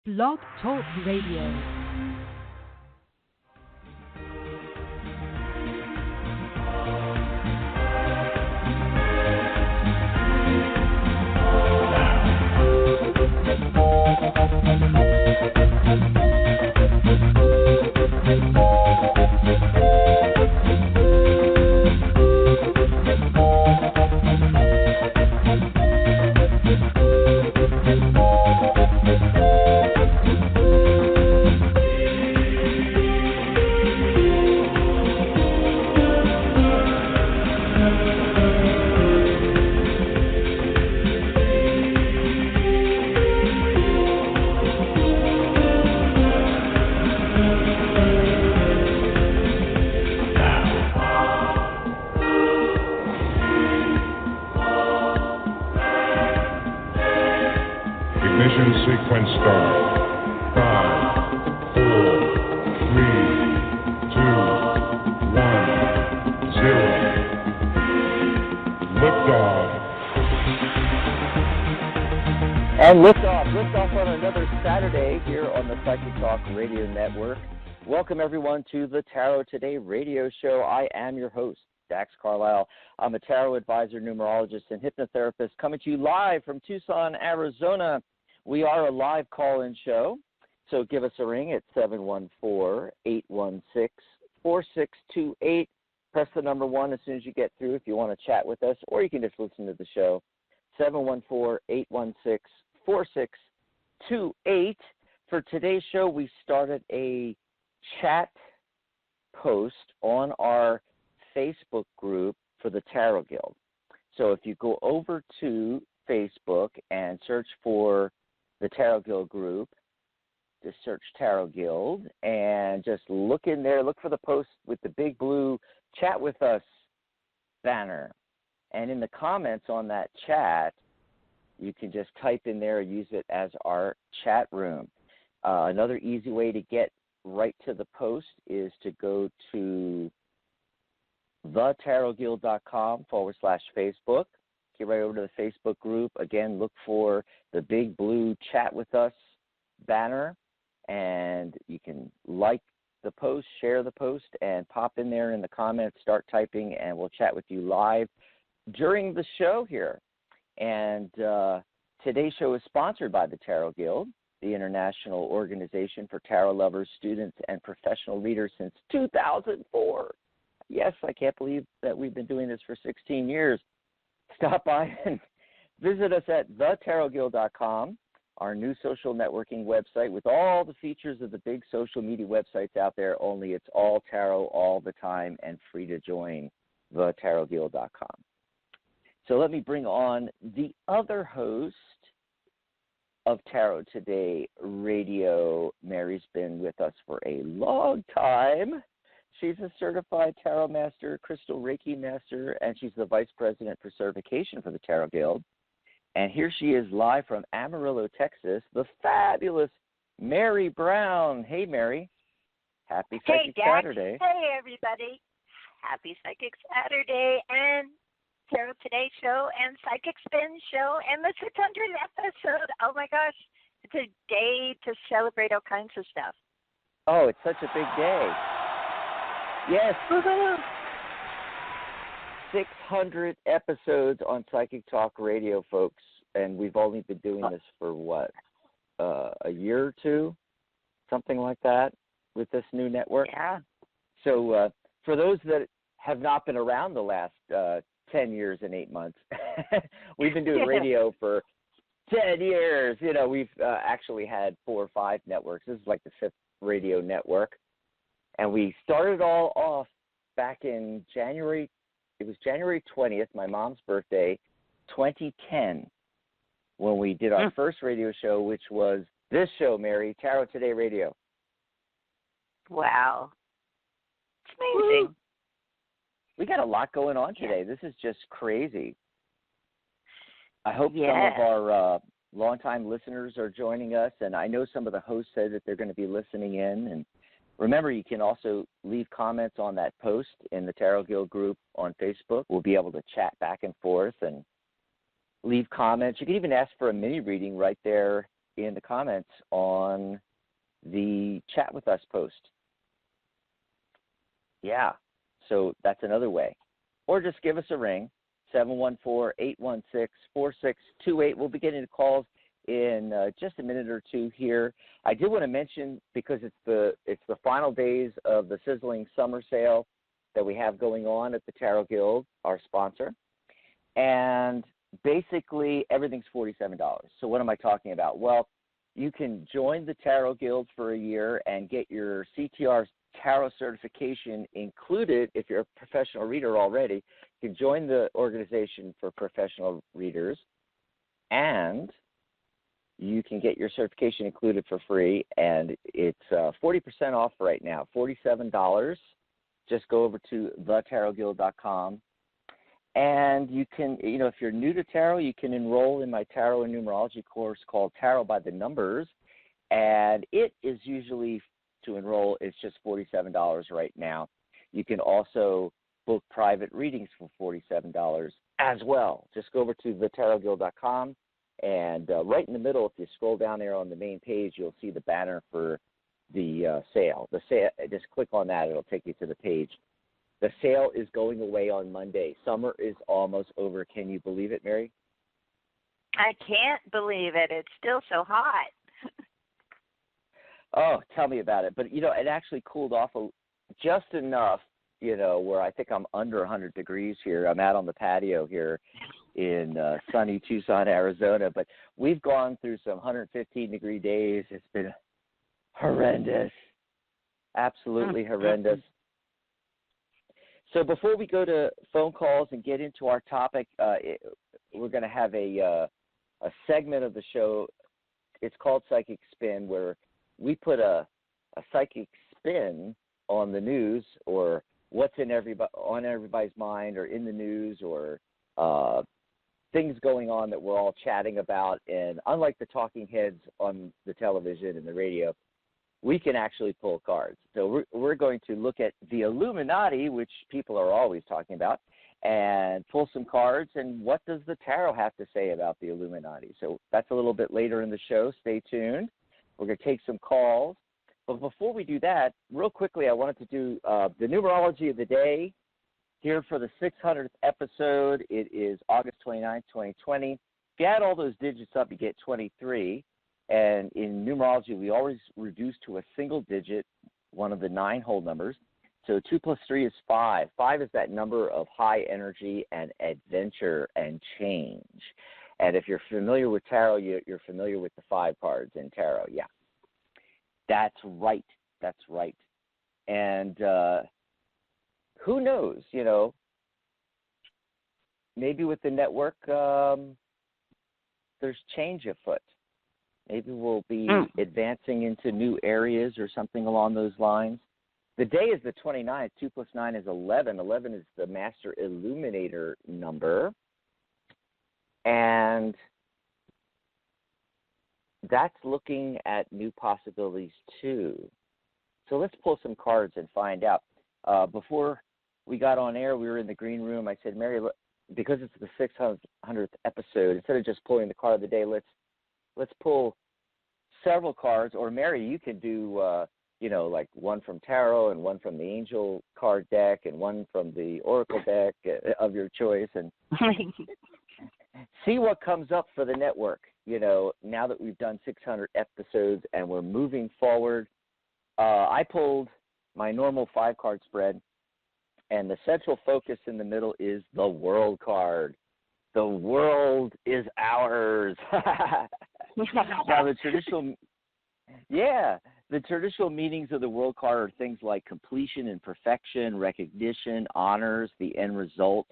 Blog Talk Radio. And liftoff on another Saturday here on the Psychic Talk Radio Network. Welcome, everyone, to the Tarot Today radio show. I am your host, Dax Carlisle. I'm a tarot advisor, numerologist, and hypnotherapist coming to you live from Tucson, Arizona. We are a live call-in show, so give us a ring at 714-816-4628. Press the number 1 as soon as you get through if you want to chat with us, or you can just listen to the show. 714-816-4628. For today's show, we started a chat post on our Facebook group for the Tarot Guild. So if you go over to Facebook and search for the Tarot Guild group, just search Tarot Guild and just look in there, look for the post with the big blue Chat With Us banner. And in the comments on that chat, you can just type in there, use it as our chat room. Another easy way to get right to the post is to go to thetarotguild.com/Facebook. Get right over to the Facebook group. Again, look for the big blue Chat With Us banner, and you can like the post, share the post, and pop in there in the comments, start typing, and we'll chat with you live during the show here. And today's show is sponsored by the Tarot Guild, the international organization for tarot lovers, students, and professional readers since 2004. Yes, I can't believe that we've been doing this for 16 years. Stop by and visit us at thetarotguild.com, our new social networking website with all the features of the big social media websites out there, only it's all tarot all the time and free to join, thetarotguild.com. So let me bring on the other host of Tarot Today Radio. Mary's been with us for a long time. She's a certified tarot master, crystal Reiki master, and she's the vice president for certification for the Tarot Guild. And here she is live from Amarillo, Texas, the fabulous Mary Brown. Hey, Mary. Happy Psychic Saturday. Hey, everybody. Happy Psychic Saturday and Tarot Today show and Psychic Spin show and the 600th episode. Oh, my gosh. It's a day to celebrate all kinds of stuff. Oh, it's such a big day. Yes. Woo-hoo. 600 episodes on Psychic Talk Radio, folks. And we've only been doing this for, what, a year or two? Something like that with this new network? Yeah. So for those that have not been around the last 10 years and 8 months. We've been doing radio for 10 years. You know, we've actually had 4 or 5 networks. This is like the 5th radio network. And we started all off back in January. It was January 20th, my mom's birthday, 2010, when we did our first radio show, which was this show, Mary, Tarot Today Radio. Wow. It's amazing. Woo. We got a lot going on today. This is just crazy. I hope some of our longtime listeners are joining us, and I know some of the hosts said that they're going to be listening in. And remember, you can also leave comments on that post in the Tarot Guild group on Facebook. We'll be able to chat back and forth and leave comments. You can even ask for a mini reading right there in the comments on the chat with us post. Yeah, so that's another way. Or just give us a ring, 714-816-4628. We'll be getting the calls in just a minute or two here. I did want to mention, because it's the final days of the sizzling summer sale that we have going on at the Tarot Guild, our sponsor. And basically everything's $47. So what am I talking about? Well, you can join the Tarot Guild for a year and get your CTR Tarot certification included if you're a professional reader already. You can join the organization for professional readers, and you can get your certification included for free, and it's 40% off right now, $47. Just go over to thetarotguild.com. And you can, if you're new to tarot, you can enroll in my tarot and numerology course called Tarot by the Numbers. And it is usually, to enroll, it's just $47 right now. You can also book private readings for $47 as well. Just go over to thetarotguild.com. And right in the middle, if you scroll down there on the main page, you'll see the banner for the sale. Just click on that. It'll take you to the page. The sale is going away on Monday. Summer is almost over. Can you believe it, Mary? I can't believe it. It's still so hot. Oh, tell me about it. But, it actually cooled off just enough, where I think I'm under 100 degrees here. I'm out on the patio here in sunny Tucson, Arizona. But we've gone through some 115-degree days. It's been horrendous, absolutely horrendous. So before we go to phone calls and get into our topic, we're going to have a segment of the show. It's called Psychic Spin, where we put a psychic spin on the news, or what's on everybody's mind, or in the news, or things going on that we're all chatting about. And unlike the talking heads on the television and the radio, we can actually pull cards. So we're going to look at the Illuminati, which people are always talking about, and pull some cards. And what does the tarot have to say about the Illuminati? So that's a little bit later in the show. Stay tuned. We're going to take some calls. But before we do that, real quickly, I wanted to do the numerology of the day here for the 600th episode. It is August 29th, 2020. If you add all those digits up, you get 23. And in numerology, we always reduce to a single digit, one of the 9 whole numbers. So 2 plus 3 is 5. 5 is that number of high energy and adventure and change. And if you're familiar with tarot, you're familiar with the 5 cards in tarot. Yeah, that's right. That's right. And who knows, maybe with the network, there's change afoot. Maybe we'll be advancing into new areas or something along those lines. The day is the 29th. 2 plus 9 is 11. 11 is the Master Illuminator number. And that's looking at new possibilities, too. So let's pull some cards and find out. Before we got on air, we were in the green room. I said, Mary, because it's the 600th episode, instead of just pulling the card of the day, let's pull several cards. Or Mary, you can do, like one from tarot and one from the angel card deck and one from the oracle deck of your choice, and see what comes up for the network. Now that we've done 600 episodes and we're moving forward, I pulled my normal 5-card spread, and the central focus in the middle is the world card. The world is ours. Now, the traditional meanings of the world card are things like completion and perfection, recognition, honors, the end result,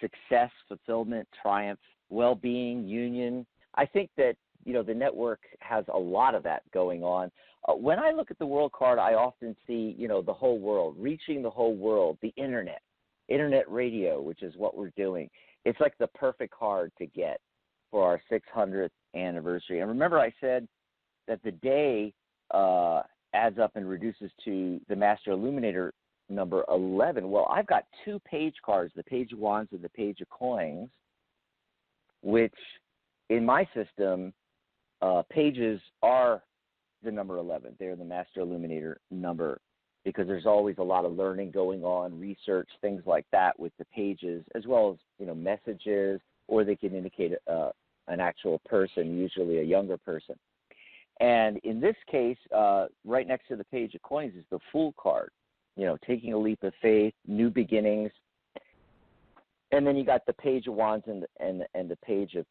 success, fulfillment, triumph, well-being, union. I think that, the network has a lot of that going on. When I look at the world card, I often see, the whole world, reaching the whole world, the internet radio, which is what we're doing. It's like the perfect card to get for our 600th anniversary. And remember, I said that the day adds up and reduces to the Master Illuminator number 11. Well, I've got 2 page cards, the Page of Wands and the Page of Coins, which in my system pages are the number 11. They're the Master Illuminator number because there's always a lot of learning going on, research, things like that with the pages, as well as, messages, or they can indicate an actual person, usually a younger person. And in this case, right next to the page of coins is the Fool card, taking a leap of faith, new beginnings. And then you got the page of wands and the page of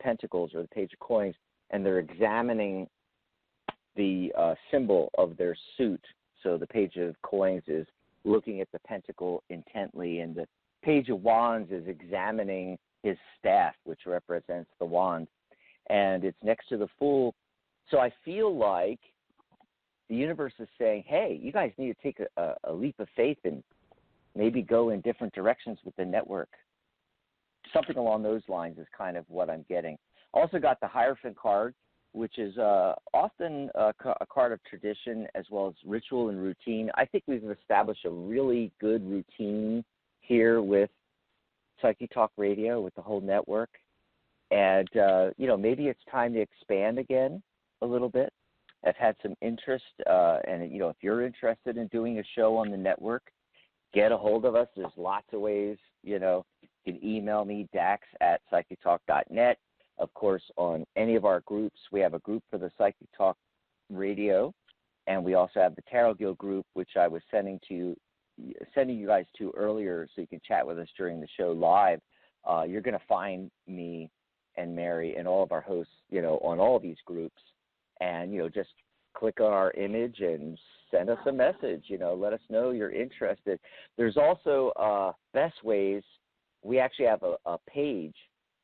pentacles or the page of coins, and they're examining the symbol of their suit. So the page of coins is looking at the pentacle intently, and the page of wands is examining his staff, which represents the wand. And it's next to the Fool. So I feel like the universe is saying, hey, you guys need to take a leap of faith and maybe go in different directions with the network. Something along those lines is kind of what I'm getting. Also got the Hierophant card, which is often a card of tradition as well as ritual and routine. I think we've established a really good routine here with Psychic Talk Radio, with the whole network. And, maybe it's time to expand again a little bit. I've had some interest, and, if you're interested in doing a show on the network, get a hold of us. There's lots of ways, you can email me, dax@psychictalk.net. Of course, on any of our groups, we have a group for the Psychic Talk Radio, and we also have the Tarot Guild group, which I was sending you guys to earlier so you can chat with us during the show live. You're going to find me and Mary and all of our hosts, on all of these groups, and, just click on our image and send us a message, let us know you're interested. There's also best ways. We actually have a page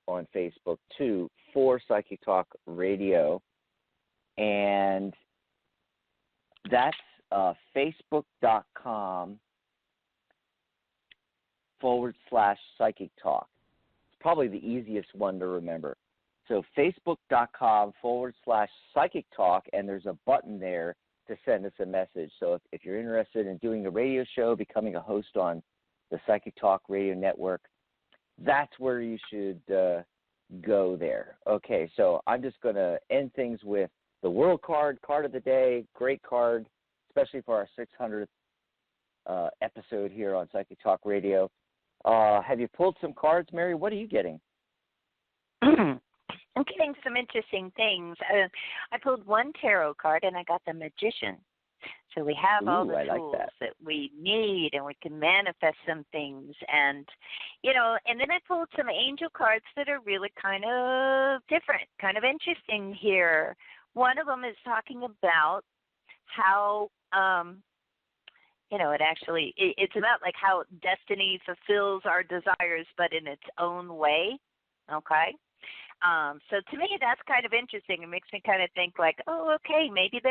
on Facebook, too, for Psychic Talk Radio, and that's facebook.com/Psychic Talk. It's probably the easiest one to remember. So facebook.com/Psychic Talk, and there's a button there to send us a message. So if you're interested in doing a radio show, becoming a host on the Psychic Talk Radio Network, that's where you should go there. Okay, so I'm just going to end things with the World card of the day. Great card, especially for our 600th episode here on Psychic Talk Radio. Have you pulled some cards, Mary? What are you getting? I'm getting some interesting things. I pulled one tarot card, and I got the Magician. So we have all the tools that we need, and we can manifest some things. And, and then I pulled some angel cards that are really kind of different, kind of interesting here. One of them is talking about how, it's about like how destiny fulfills our desires, but in its own way, okay? So to me, that's kind of interesting. It makes me kind of think like, oh, okay, maybe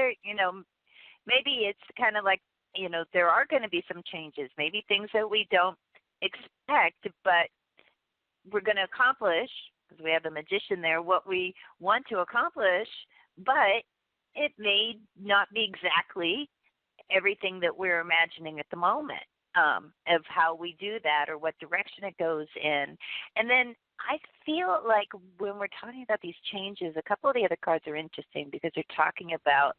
maybe it's kind of like, there are going to be some changes, maybe things that we don't expect, but we're going to accomplish, because we have the Magician there, what we want to accomplish, but it may not be exactly everything that we're imagining at the moment of how we do that or what direction it goes in. And then I feel like when we're talking about these changes, a couple of the other cards are interesting because they're talking about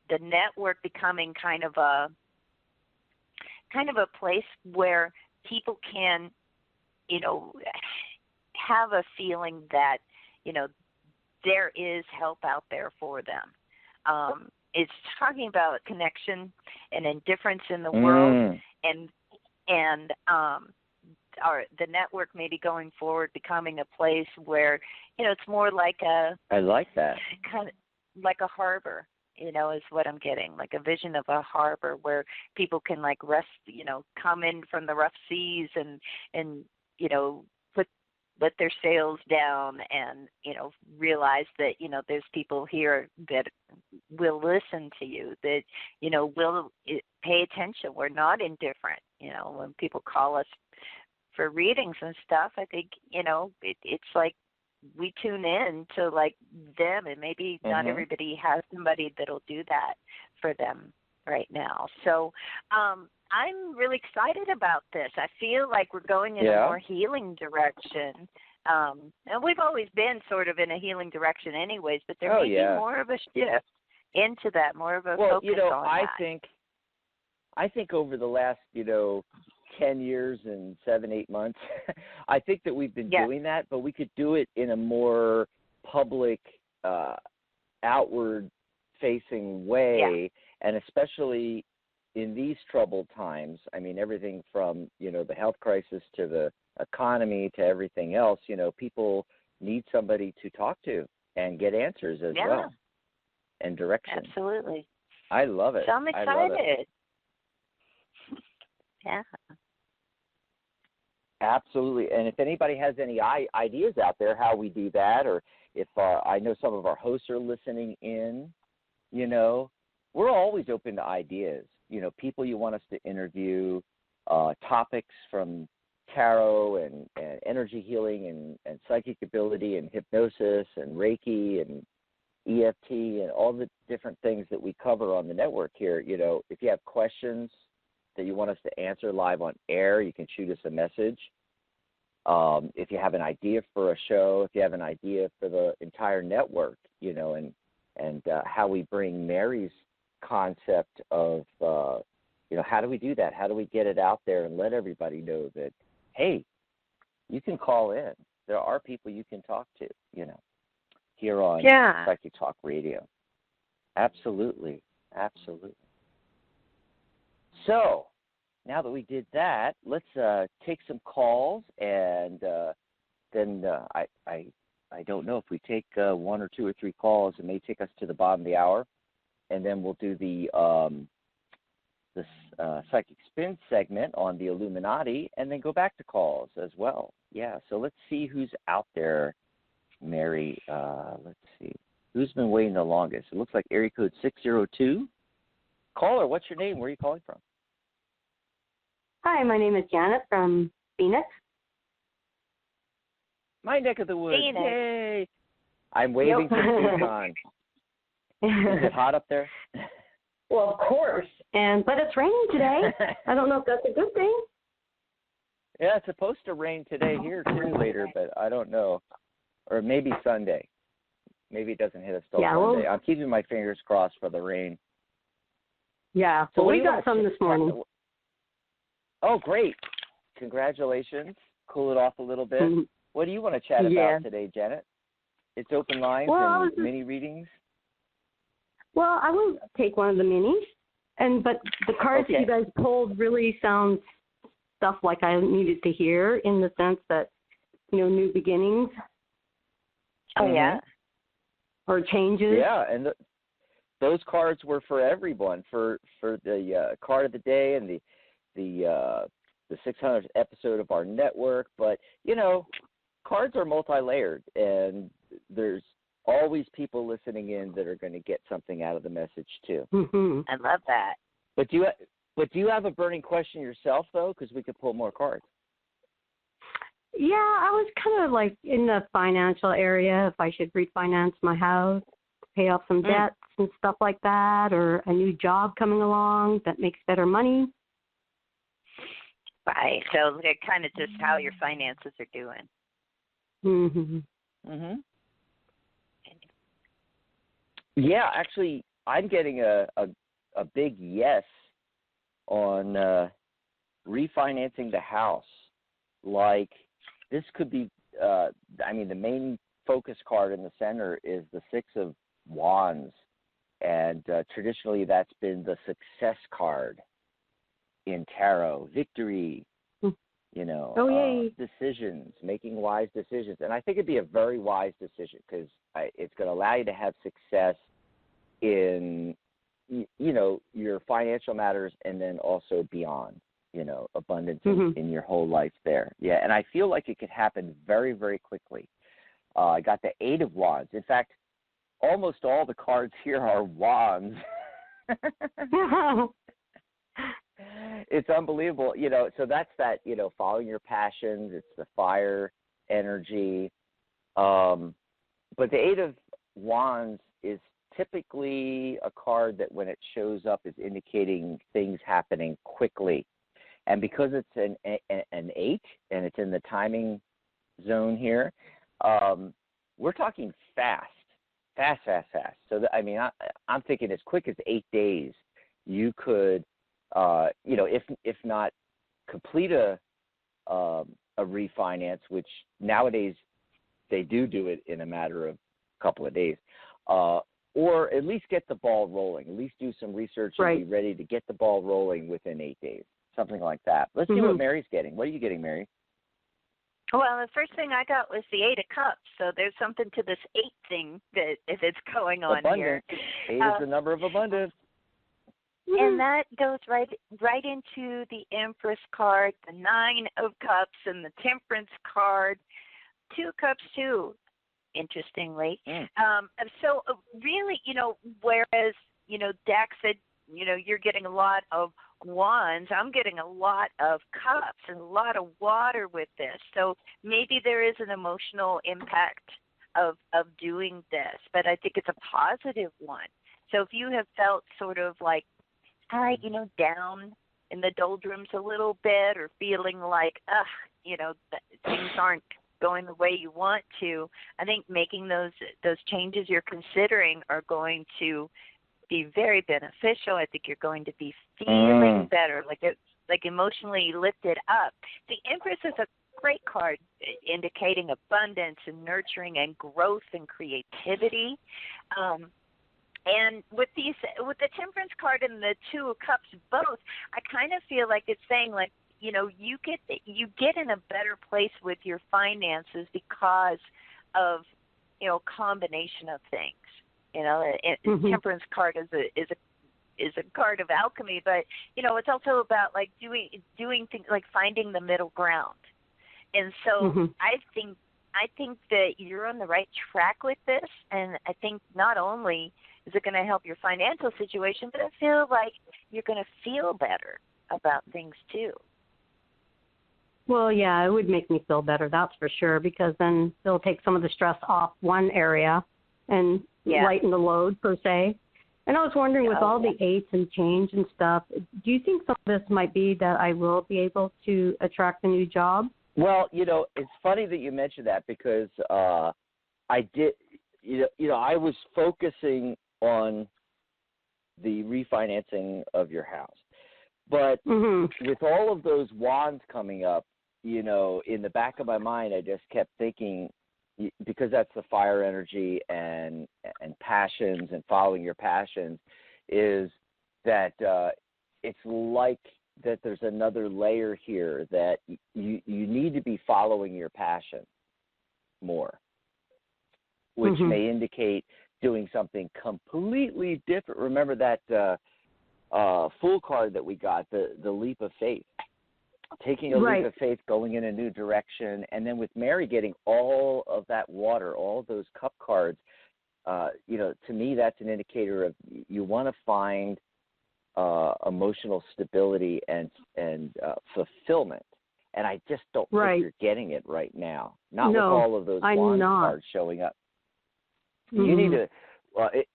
the network becoming kind of a place where people can, have a feeling that, there is help out there for them. It's talking about connection and indifference in the world, and the network maybe going forward becoming a place where, it's more like I like that. Kind of like a harbor, is what I'm getting, like a vision of a harbor where people can like rest, come in from the rough seas and let their sails down and, realize that, there's people here that will listen to you, that, will pay attention. We're not indifferent. When people call us for readings and stuff, I think, it's like we tune in to like them, and maybe not everybody has somebody that'll do that for them right now. So I'm really excited about this. I feel like we're going in a more healing direction And we've always been sort of in a healing direction anyways, but there may be more of a shift into that, more of a focus on that. I think over the last, 10 years and 7-8 months, I think that we've been doing that, but we could do it in a more public, outward-facing way, and especially in these troubled times. I mean, everything from, the health crisis to the economy to everything else, people need somebody to talk to and get answers as well and direction. Absolutely. I love it. So I'm excited. Yeah. Absolutely. And if anybody has any ideas out there how we do that, or if I know some of our hosts are listening in, we're always open to ideas. People you want us to interview, topics from tarot and energy healing and psychic ability and hypnosis and Reiki and EFT and all the different things that we cover on the network here. If you have questions that you want us to answer live on air, you can shoot us a message. If you have an idea for a show, if you have an idea for the entire network, and how we bring Mary's concept of, how do we do that? How do we get it out there and let everybody know that, hey, you can call in. There are people you can talk to, here on Psychic Talk Radio. Absolutely. Absolutely. So, now that we did that, let's take some calls, and then I don't know if we take 1 or 2 or 3 calls. It may take us to the bottom of the hour, and then we'll do the Psychic Spin segment on the Illuminati, and then go back to calls as well. Yeah, so let's see who's out there, Mary. Let's see. Who's been waiting the longest? It looks like area code 602. Caller, what's your name? Where are you calling from? Hi, my name is Janet from Phoenix. My neck of the woods. Phoenix. Yay! I'm waving from Tucson. Is it hot up there? Well, of course. But it's raining today. I don't know if that's a good thing. Yeah, it's supposed to rain today here too later, but I don't know. Or maybe Sunday. Maybe it doesn't hit us till Sunday. I'm keeping my fingers crossed for the rain. Yeah, so we got some this morning. Oh, great. Congratulations. Cool it off a little bit. Mm-hmm. What do you want to chat about today, Janet? It's open lines and mini readings? Well, I will take one of the minis, but the cards that you guys pulled really sound stuff like I needed to hear, in the sense that, new beginnings. Oh, yeah. Or changes. Yeah, and those cards were for everyone, for the card of the day and the 600th episode of our network. But, cards are multi-layered, and there's always people listening in that are going to get something out of the message too. Mm-hmm. I love that. But do you have a burning question yourself, though? Because we could pull more cards. Yeah, I was kind of like in the financial area, if I should refinance my house, pay off some debts and stuff like that, or a new job coming along that makes better money. Right. So it kind of just how your finances are doing. Mm-hmm. Mm-hmm. Yeah, actually, I'm getting a big yes on refinancing the house. Like, this could be, the main focus card in the center is the 6 of Wands. And traditionally, that's been the success card in tarot. Victory, decisions, making wise decisions. And I think it'd be a very wise decision, because it's going to allow you to have success in, your financial matters, and then also beyond, abundance in your whole life there. Yeah, and I feel like it could happen very, very quickly. I got the 8 of Wands. In fact, almost all the cards here are wands. It's unbelievable, so that's that, following your passions. It's the fire energy. But the 8 of Wands is typically a card that when it shows up is indicating things happening quickly. And because it's an 8 and it's in the timing zone here. We're talking fast. So, I'm thinking as quick as 8 days, you could, if not complete a refinance, which nowadays they do it in a matter of a couple of days, or at least get the ball rolling, at least do some research and be ready to get the ball rolling within 8 days, something like that. Let's see what Mary's getting. What are you getting, Mary? Well, the first thing I got was the 8 of Cups, so there's something to this 8 thing that's going on abundance. here. 8 is the number of abundance. And that goes right into the Empress card, the 9 of Cups, and the Temperance card. 2 Cups, too, interestingly. So really, whereas, Dax said, you're getting a lot of Wands, I'm getting a lot of Cups and a lot of water with this. So maybe there is an emotional impact of doing this, but I think it's a positive one. So if you have felt sort of like, down in the doldrums a little bit, or feeling like, things aren't going the way you want to, I think making those changes you're considering are going to be very beneficial. I think you're going to be feeling better, like emotionally lifted up. The Empress is a great card indicating abundance and nurturing and growth and creativity. And with the Temperance card and the 2 of Cups both, I kind of feel like it's saying, like, you get in a better place with your finances because of, combination of things. Temperance card is a card of alchemy, but it's also about like doing things, like finding the middle ground. And so I think that you're on the right track with this, and I think not only is it going to help your financial situation, but I feel like you're going to feel better about things too. Well, yeah, it would make me feel better, that's for sure, because then it'll take some of the stress off one area and lighten the load, per se. And I was wondering, with all the 8s and change and stuff, do you think some of this might be that I will be able to attract a new job? Well, it's funny that you mentioned that, because I did, I was focusing on the refinancing of your house. But with all of those wands coming up, in the back of my mind, I just kept thinking, because that's the fire energy and passions and following your passions, is that it's like that there's another layer here that you need to be following your passion more, which may indicate doing something completely different. Remember that Fool card that we got, the leap of faith. Taking a leap of faith, going in a new direction, and then with Mary getting all of that water, all those cup cards, to me that's an indicator of you want to find emotional stability and fulfillment. And I just don't think you're getting it right now. Not with all of those wand cards showing up. You need to.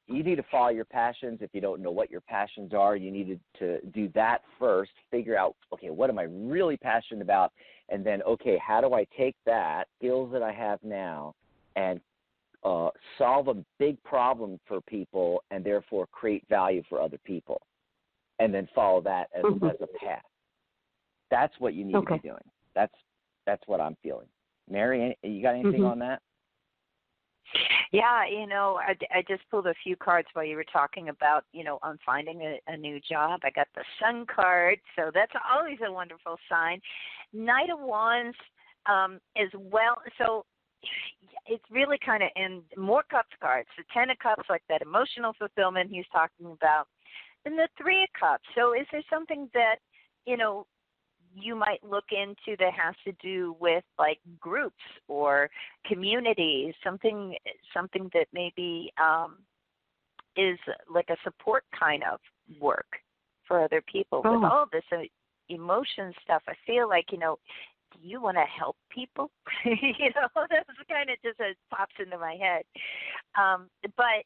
You need to follow your passions. If you don't know what your passions are, you need to do that first. Figure out, okay, what am I really passionate about? And then, okay, how do I take that skills that I have now and solve a big problem for people and therefore create value for other people? And then follow that as a path. That's what you need to be doing. That's what I'm feeling. Mary, you got anything on that? Yeah, I just pulled a few cards while you were talking about, on finding a new job. I got the Sun card, so that's always a wonderful sign. Knight of Wands as well. So it's really kind of in more Cups cards. The 10 of Cups, like that emotional fulfillment he's talking about. And the 3 of Cups. So is there something that, you might look into that has to do with like groups or communities, something that maybe is like a support kind of work for other people? With all this emotion stuff, I feel like, do you want to help people? That's kind of just pops into my head. But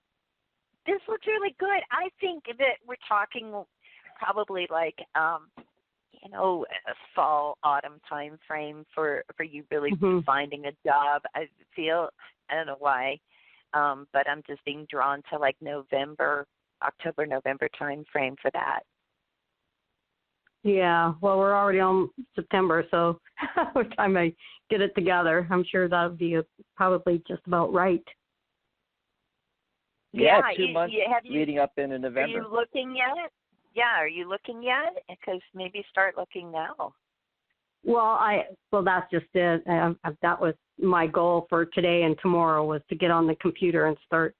this looks really good. I think that we're talking probably like, fall, autumn time frame for you really Mm-hmm. finding a job. I feel, I don't know why, but I'm just being drawn to like October, November time frame for that. Yeah, well, we're already on September, so by the time I get it together, I'm sure that'll be probably just about right. Yeah, Yeah, 2 months leading up into Are November. you looking yet? Yeah, are you looking yet? Because maybe start looking now. Well, that's just it. That was my goal for today and tomorrow, was to get on the computer and start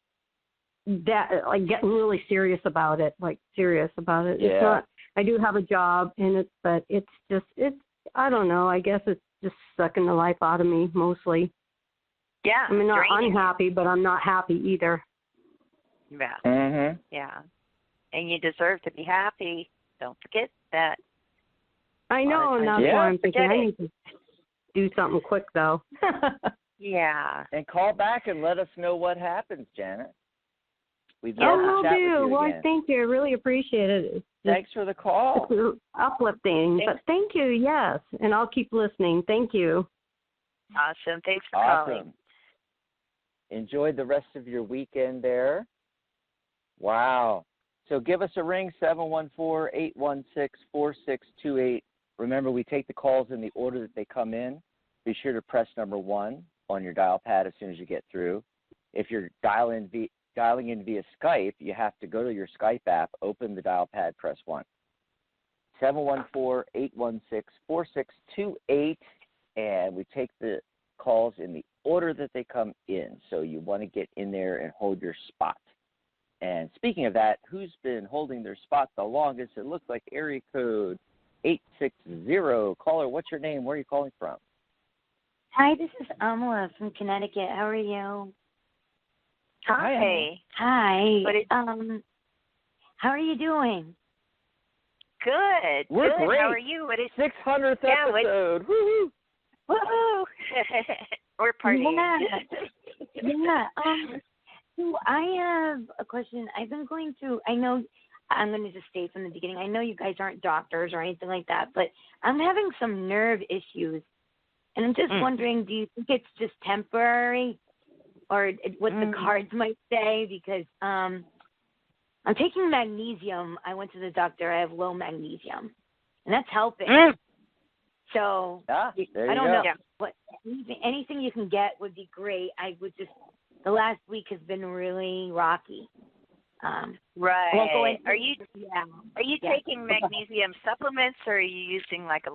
getting really serious about it. Yeah. It's not. I do have a job in it, but it's I don't know. I guess it's just sucking the life out of me mostly. Yeah. I mean, not draining. unhappy, but I'm not happy either. Yeah. Mhm. Yeah. And you deserve to be happy. Don't forget that. I know, and that's Yeah. why I'm thinking I Forget need to do something quick, though. Yeah. And call back and let us know what happens, Janet. We'd Yeah, love to will chat do. with you Well, again. thank you. I really appreciate it. It's Thanks for the call. it's uplifting, but thank you, yes. And I'll keep listening. Thank you. Awesome. Thanks for calling. Awesome. Enjoy the rest of your weekend there. Wow. So give us a ring, 714-816-4628. Remember, we take the calls in the order that they come in. Be sure to press number 1 on your dial pad as soon as you get through. If you're dialing in via Skype, you have to go to your Skype app, open the dial pad, press 1. 714-816-4628, and we take the calls in the order that they come in. So you want to get in there and hold your spot. And speaking of that, who's been holding their spot the longest? It looks like area code 860. Caller, what's your name? Where are you calling from? Hi, this is Amala from Connecticut. How are you? Hi. Hi. What how are you doing? Good. We're Good. great. How are you? What is 600th Yeah, episode. Woo-hoo. Woohoo! We're partying. Yeah. So I have a question. I've been going through, I know, I'm going to just state from the beginning, I know you guys aren't doctors or anything like that, but I'm having some nerve issues. And I'm just wondering, do you think it's just temporary, or what the cards might say? Because I'm taking magnesium. I went to the doctor. I have low magnesium, and that's helping. So there I don't you know. go. What anything you can get would be great. I would just, the last week has been really rocky. Right. Are you Yeah. taking magnesium supplements, or are you using like a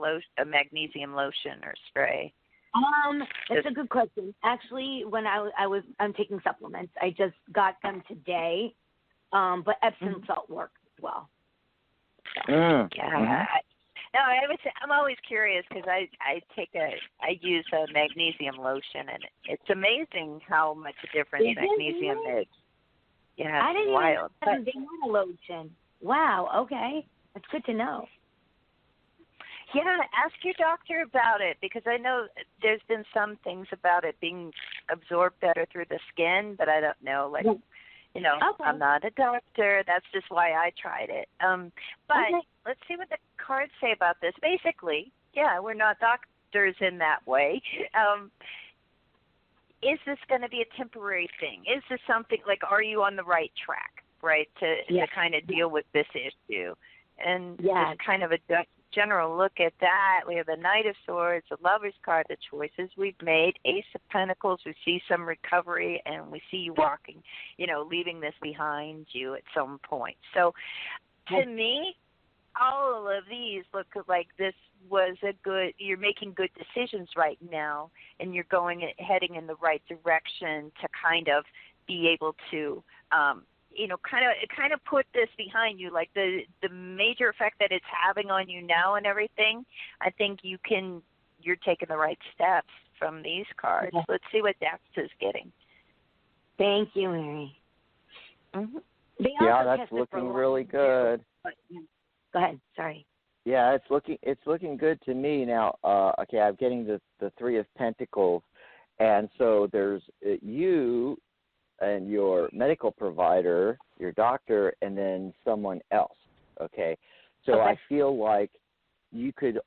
magnesium lotion or spray? That's a good question. Actually, when I'm taking supplements. I just got them today. But Epsom salt works as well. So. Yeah. No, I'm always curious because I use a magnesium lotion, and it's amazing how much a difference magnesium makes. Yeah, I didn't wild. even know they had a lotion. Wow. Okay, that's good to know. Yeah, ask your doctor about it, because I know there's been some things about it being absorbed better through the skin, but I don't know. Like, you know, Okay. I'm not a doctor. That's just why I tried it. But let's see what the cards say about this. Basically, yeah, we're not doctors in that way. Is this going to be a temporary thing? Is this something, like, are you on the right track, right, to kind of deal with this issue? And just kind of a general look at that. We have the Knight of Swords, the Lover's card, the choices we've made, Ace of Pentacles. We see some recovery, and we see you walking, leaving this behind you at some point. So to me, all of these look like this was you're making good decisions right now, and you're heading in the right direction to kind of be able to kind of put this behind you, like the major effect that it's having on you now and everything. I think you're taking the right steps from these cards. Okay. Let's see what Dax is getting. Thank you, Mary. Mm-hmm. Yeah, that's looking really good. Go ahead. Sorry. Yeah, it's looking good to me now. Okay, I'm getting the Three of Pentacles, and so there's you and your medical provider, your doctor, and then someone else. Okay, so I feel like you could,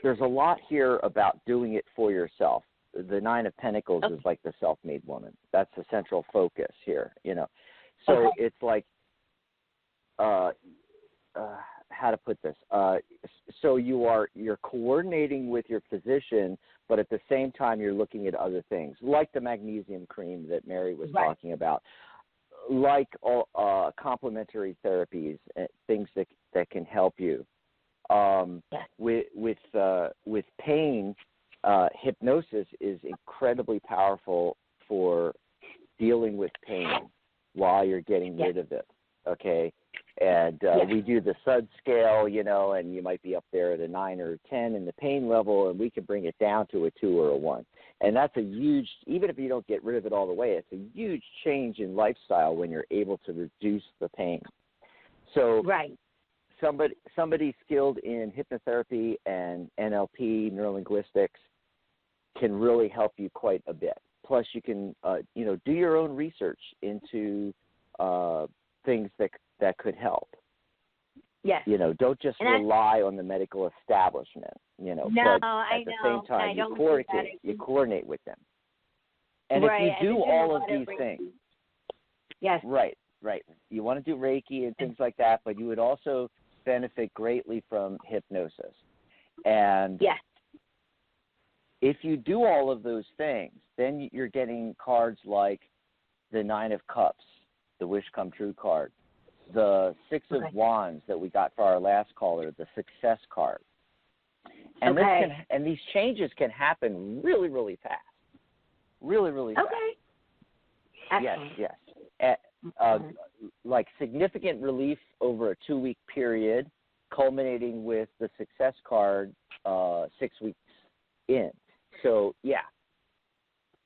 there's a lot here about doing it for yourself. The Nine of Pentacles is like the self-made woman. That's the central focus here, So it's like, how to put this? So you're coordinating with your physician, but at the same time you're looking at other things, like the magnesium cream that Mary was talking about, like complementary therapies, things that can help you. With pain, hypnosis is incredibly powerful for dealing with pain while you're getting rid of it. Okay, and we do the SUD scale, and you might be up there at a 9 or a 10 in the pain level, and we can bring it down to a 2 or a 1. And that's a huge, even if you don't get rid of it all the way, it's a huge change in lifestyle when you're able to reduce the pain. So somebody skilled in hypnotherapy and NLP, neurolinguistics, can really help you quite a bit. Plus, you can, do your own research into things that could help. Yes. Don't just rely on the medical establishment, No, but at the same time, you coordinate with them. And if you do all of these things, right, you want to do Reiki and things like that, but you would also benefit greatly from hypnosis. And if you do all of those things, then you're getting cards like the 9 of Cups, the Wish Come True card, the 6 of Wands that we got for our last caller, the Success card. And and these changes can happen really, really fast. Really, really fast. Excellent. Yes. Like significant relief over a 2-week period, culminating with the Success card 6 weeks in. So,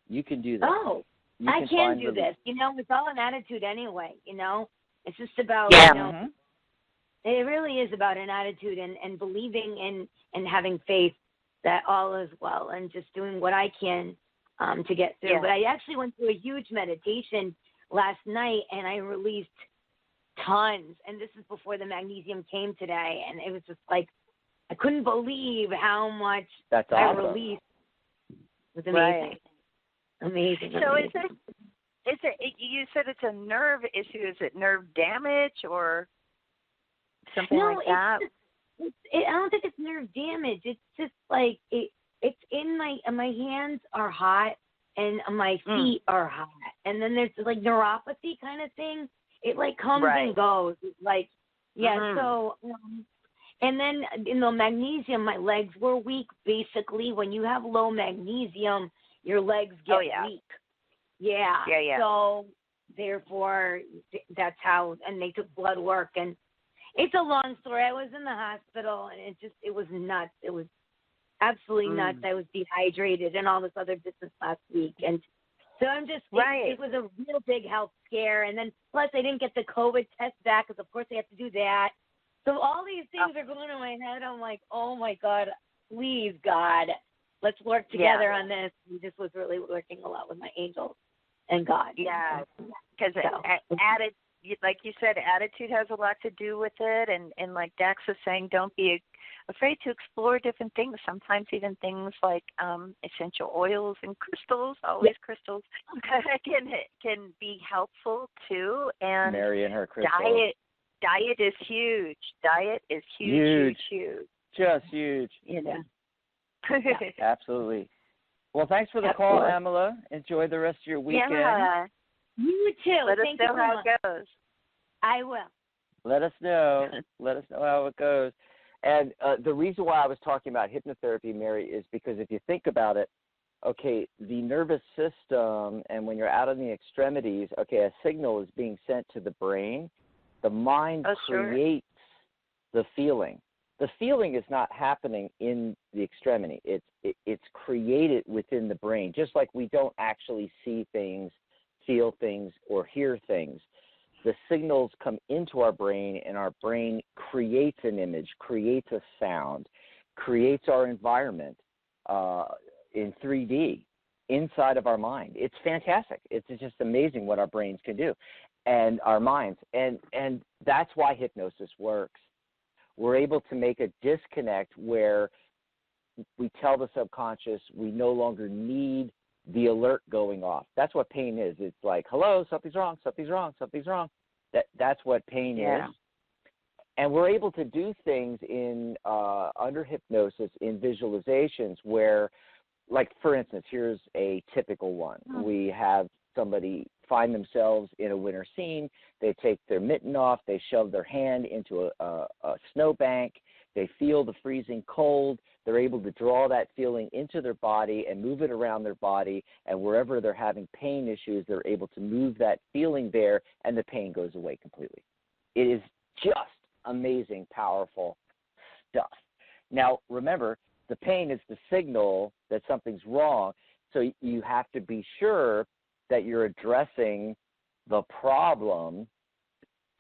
you can do that. Oh, I can do this. It's all an attitude anyway, It's just about, it really is about an attitude and believing and having faith that all is well and just doing what I can to get through. Yeah. But I actually went through a huge meditation last night, and I released tons. And this is before the magnesium came today, and it was just like I couldn't believe how much I released. It was amazing. Amazing. So is it? You said it's a nerve issue. Is it nerve damage or something like that? I don't think it's nerve damage. It's just like it's in my hands are hot and my feet are hot, and then there's like neuropathy kind of thing. It like comes and goes. It's like So, and then magnesium, my legs were weak. Basically, when you have low magnesium, your legs get weak. Yeah. So therefore, that's how. And they took blood work, and it's a long story. I was in the hospital, and it was nuts. It was absolutely nuts. I was dehydrated and all this other business last week, and so I'm just it was a real big health scare. And then plus I didn't get the COVID test back because of course they have to do that. So all these things are going in my head. I'm like, oh my God, please God, let's work together on this. And just was really working a lot with my angels and God. Yeah, because like you said, attitude has a lot to do with it. And like Dax was saying, don't be afraid to explore different things. Sometimes even things like essential oils and crystals, always crystals, can be helpful too. And Mary and her crystals. Diet is huge. Diet is huge. Just huge. Absolutely. Well, thanks for the call, Amala. Enjoy the rest of your weekend. Yeah. You too. Let us know how it goes. I will. Let us know. Let us know how it goes. And the reason why I was talking about hypnotherapy, Mary, is because if you think about it, the nervous system, and when you're out on the extremities, a signal is being sent to the brain. The mind creates the feeling. The feeling is not happening in the extremity. It's created within the brain, just like we don't actually see things, feel things, or hear things. The signals come into our brain, and our brain creates an image, creates a sound, creates our environment in 3D inside of our mind. It's fantastic. It's just amazing what our brains can do, and our minds. And that's why hypnosis works. we're able to make a disconnect where we tell the subconscious we no longer need the alert going off. That's what pain is. It's like, hello, something's wrong, something's wrong, something's wrong. That's what pain is. And we're able to do things in under hypnosis in visualizations where, like, for instance, here's a typical one. We have somebody find themselves in a winter scene. They take their mitten off. They shove their hand into a snowbank. They feel the freezing cold. They're able to draw that feeling into their body and move it around their body. And wherever they're having pain issues, they're able to move that feeling there, and the pain goes away completely. It is just amazing, powerful stuff. Now, remember, the pain is the signal that something's wrong. So you have to be sure that you're addressing the problem,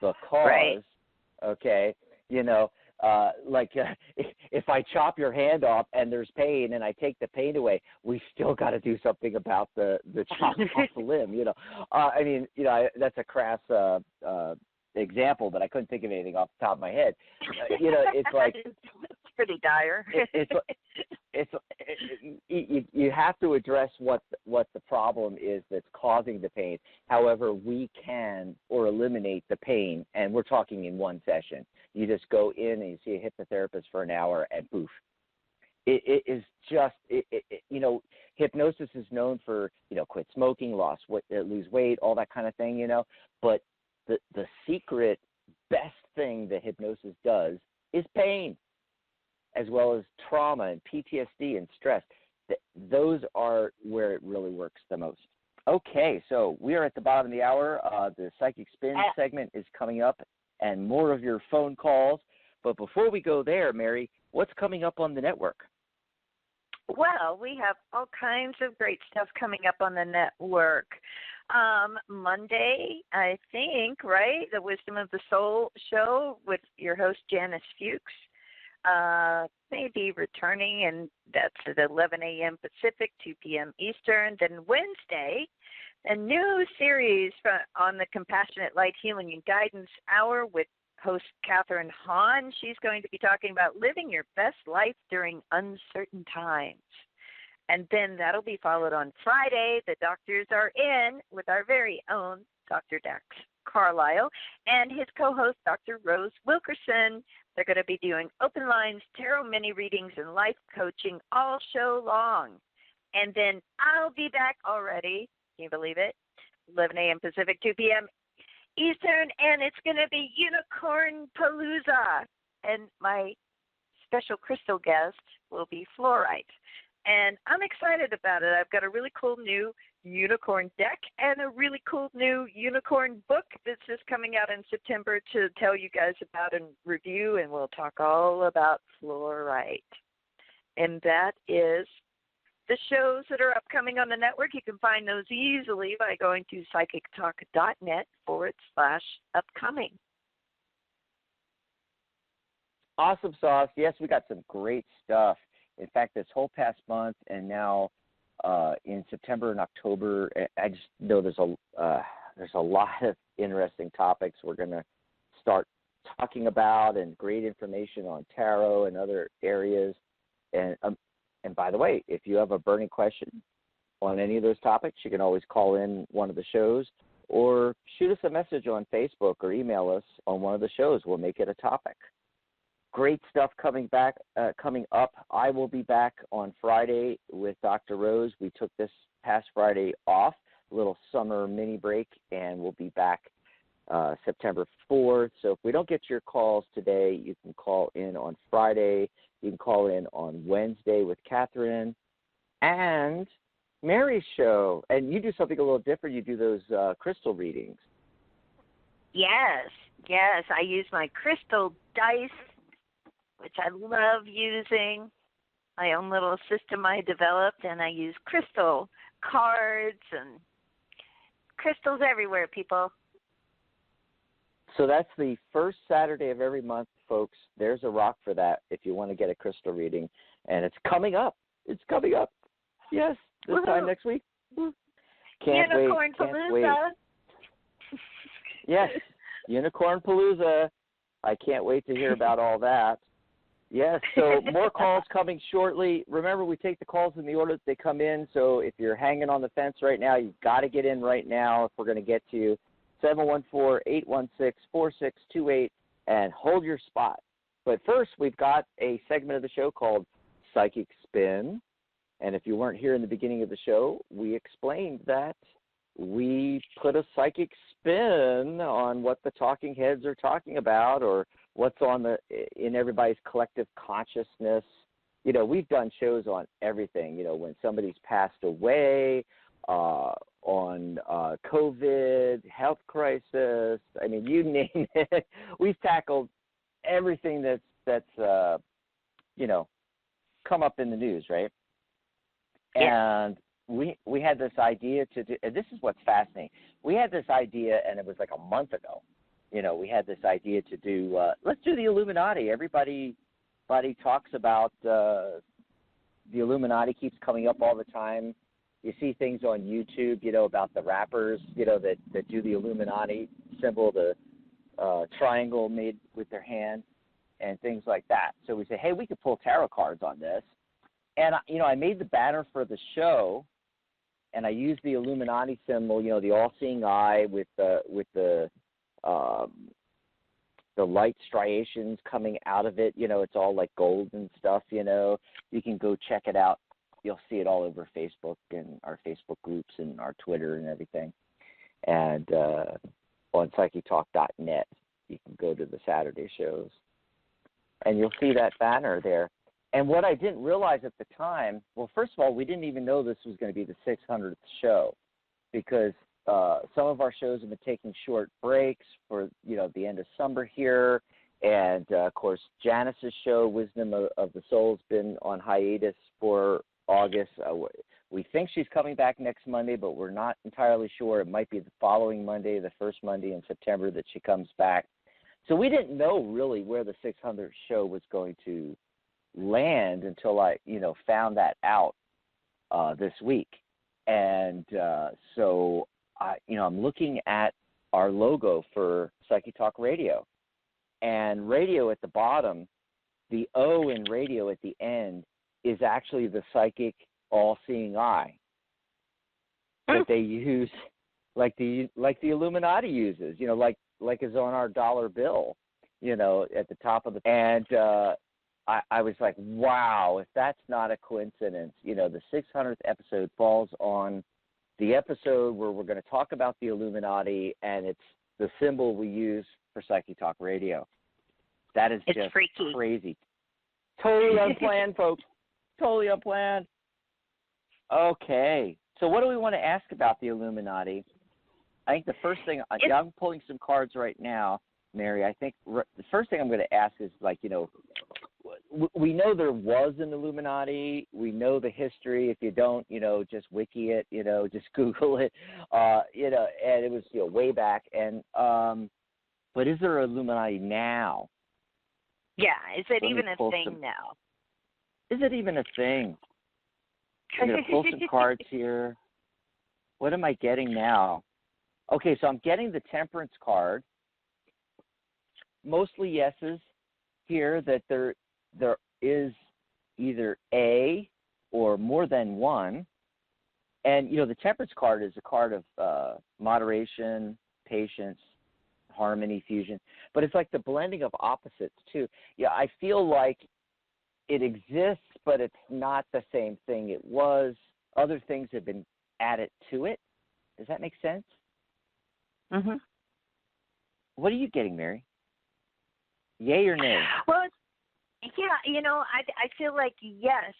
the cause, right. Okay? If I chop your hand off and there's pain and I take the pain away, we still got to do something about the chop off the limb, that's a crass example, but I couldn't think of anything off the top of my head. It's like it's pretty dire. You have to address what the problem is that's causing the pain. However, we can eliminate the pain, and we're talking in one session. You just go in and you see a hypnotherapist for an hour, and poof. It is just, hypnosis is known for, quit smoking, lose weight, all that kind of thing, But the secret best thing that hypnosis does is pain, as well as trauma and PTSD and stress. Those are where it really works the most. Okay, so we are at the bottom of the hour. The Psychic Spin segment is coming up, and more of your phone calls. But before we go there, Mary, what's coming up on the network? Well, we have all kinds of great stuff coming up on the network. Monday, I think, right? The Wisdom of the Soul show with your host, Janice Fuchs. May be returning, and that's at 11 a.m. Pacific, 2 p.m. Eastern. Then Wednesday, a new series on the Compassionate Light Healing and Guidance Hour with host Catherine Hahn. She's going to be talking about living your best life during uncertain times. And then that'll be followed on Friday. The doctors are in with our very own Dr. Dax Carlisle and his co-host, Dr. Rose Wilkerson. They're going to be doing open lines, tarot mini readings, and life coaching all show long. And then I'll be back already. Can you believe it? 11 a.m. Pacific, 2 p.m. Eastern, and it's going to be Unicorn Palooza. And my special crystal guest will be fluorite. And I'm excited about it. I've got a really cool new unicorn deck and a really cool new unicorn book that's just coming out in September to tell you guys about and review, and we'll talk all about fluorite. And that is the shows that are upcoming on the network. You can find those easily by going to psychictalk.net/upcoming. Awesome sauce. Yes, we got some great stuff. In fact, this whole past month and now in September and October, I just know there's a lot of interesting topics we're going to start talking about, and great information on tarot and other areas. And by the way, if you have a burning question on any of those topics, you can always call in one of the shows or shoot us a message on Facebook or email us on one of the shows. We'll make it a topic. Great stuff coming up. I will be back on Friday with Dr. Rose. We took this past Friday off, a little summer mini break, and we'll be back September 4th. So if we don't get your calls today, you can call in on Friday. You can call in on Wednesday with Catherine and Mary's show. And you do something a little different. You do those crystal readings. Yes. I use my crystal dice, which I love using, my own little system I developed, and I use crystal cards and crystals everywhere, people. So that's the first Saturday of every month, folks. There's a rock for that if you want to get a crystal reading. And it's coming up. Yes, this time next week. Can't Unicorn wait. Palooza. Yes, Unicorn Palooza. I can't wait to hear about all that. Yes, so more calls coming shortly. Remember, we take the calls in the order that they come in, so if you're hanging on the fence right now, you've got to get in right now if we're going to get to you. 714-816-4628, and hold your spot. But first, we've got a segment of the show called Psychic Spin, and if you weren't here in the beginning of the show, we explained that we put a psychic spin on what the talking heads are talking about or what's in everybody's collective consciousness. You know, we've done shows on everything, you know, when somebody's passed away, on COVID, health crisis. I mean, you name it. We've tackled everything that's you know, come up in the news, right? Yeah. And we had this idea to do, and this is what's fascinating. We had this idea, and it was like a month ago. You know, we had this idea to do, let's do the Illuminati. Everybody talks about the Illuminati, keeps coming up all the time. You see things on YouTube, you know, about the rappers, you know, that do the Illuminati symbol, the triangle made with their hand and things like that. So we say, hey, we could pull tarot cards on this. And, you know, I made the banner for the show, and I used the Illuminati symbol, you know, the all-seeing eye with the light striations coming out of it. You know, it's all like gold and stuff, you know. You can go check it out. You'll see it all over Facebook and our Facebook groups and our Twitter and everything. And on psychictalk.net, you can go to the Saturday shows. And you'll see that banner there. And what I didn't realize at the time, well, first of all, we didn't even know this was going to be the 600th show because some of our shows have been taking short breaks for, you know, the end of summer here. And, of course, Janice's show, Wisdom of the Soul, has been on hiatus for August. We think she's coming back next Monday, but we're not entirely sure. It might be the following Monday, the first Monday in September that she comes back. So we didn't know really where the 600th show was going to land until I, you know, found that out this week. And so, you know, I'm looking at our logo for Psychic Talk Radio. And radio at the bottom, the O in radio at the end is actually the psychic all-seeing eye that they use, like the Illuminati uses, you know, like is on our dollar bill, you know, at the top of the. And I was like, wow, if that's not a coincidence, you know, the 600th episode falls on the episode where we're going to talk about the Illuminati, and it's the symbol we use for Psychic Talk Radio. That is just freaky. Crazy. Totally unplanned, folks. Totally unplanned. Okay. So what do we want to ask about the Illuminati? I think the first thing, I'm pulling some cards right now, Mary. I think the first thing I'm going to ask is, like, you know, we know there was an Illuminati. We know the history. If you don't, you know, just wiki it, you know, just Google it, you know, and it was, you know, way back. And but is there an Illuminati now? Yeah, is it even a thing now? Is it even a thing? I'm going to pull some cards here. What am I getting now? Okay, so I'm getting the Temperance card. Mostly yeses here, that there is either a or more than one. And, you know, the Temperance card is a card of moderation, patience, harmony, fusion. But it's like the blending of opposites, too. Yeah, I feel like it exists, but it's not the same thing it was. Other things have been added to it. Does that make sense? Mm-hmm. What are you getting, Mary? Yay or nay? Well, yeah, you know, I feel like yes.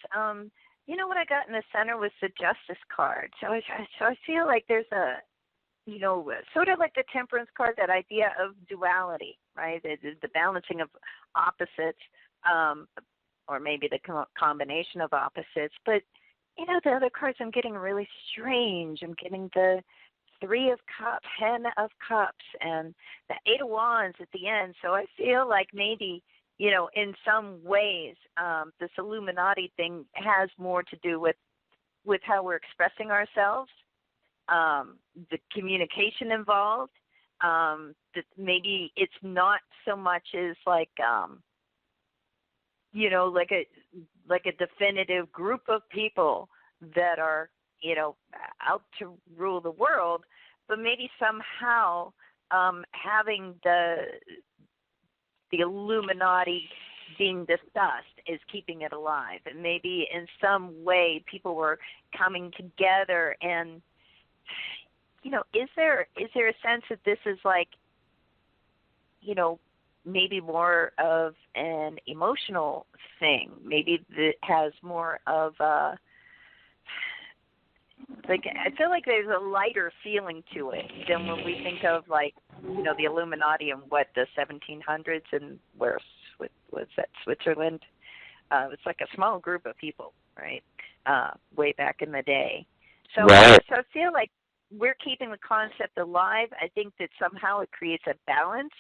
You know, what I got in the center was the Justice card. So I feel like there's a, you know, sort of like the Temperance card, that idea of duality, right? The balancing of opposites, or maybe the combination of opposites. But, you know, the other cards I'm getting really strange. I'm getting the Three of Cups, Ten of Cups, and the Eight of Wands at the end. So I feel like maybe, you know, in some ways, this Illuminati thing has more to do with how we're expressing ourselves, the communication involved, that maybe it's not so much as like you know, like a definitive group of people that are, you know, out to rule the world, but maybe somehow having the Illuminati being discussed is keeping it alive. And maybe in some way people were coming together and, you know, is there a sense that this is like, you know, maybe more of an emotional thing? Maybe that has more of a, like, I feel like there's a lighter feeling to it than when we think of, like, you know, the Illuminati and what, the 1700s and where was that, Switzerland? It's like a small group of people, right, way back in the day. So, Right. so I feel like we're keeping the concept alive. I think that somehow it creates a balance.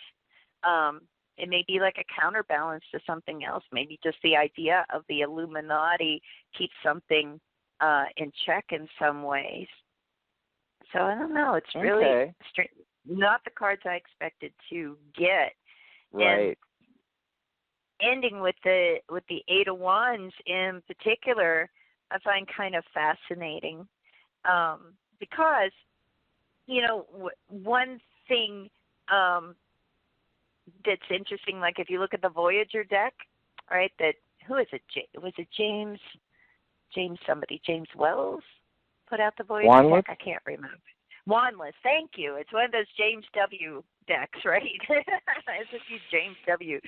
It may be like a counterbalance to something else. Maybe just the idea of the Illuminati keeps something in check in some ways. So I don't know. It's really not the cards I expected to get. Right. And ending with the Eight of Wands in particular, I find kind of fascinating because, you know, one thing that's interesting, like if you look at the Voyager deck, right? That who is it? Was it James Wells put out the Voyager Wanless? deck? I can't remember. Wanless, thank you. It's one of those James W. decks, right? It's a few James W.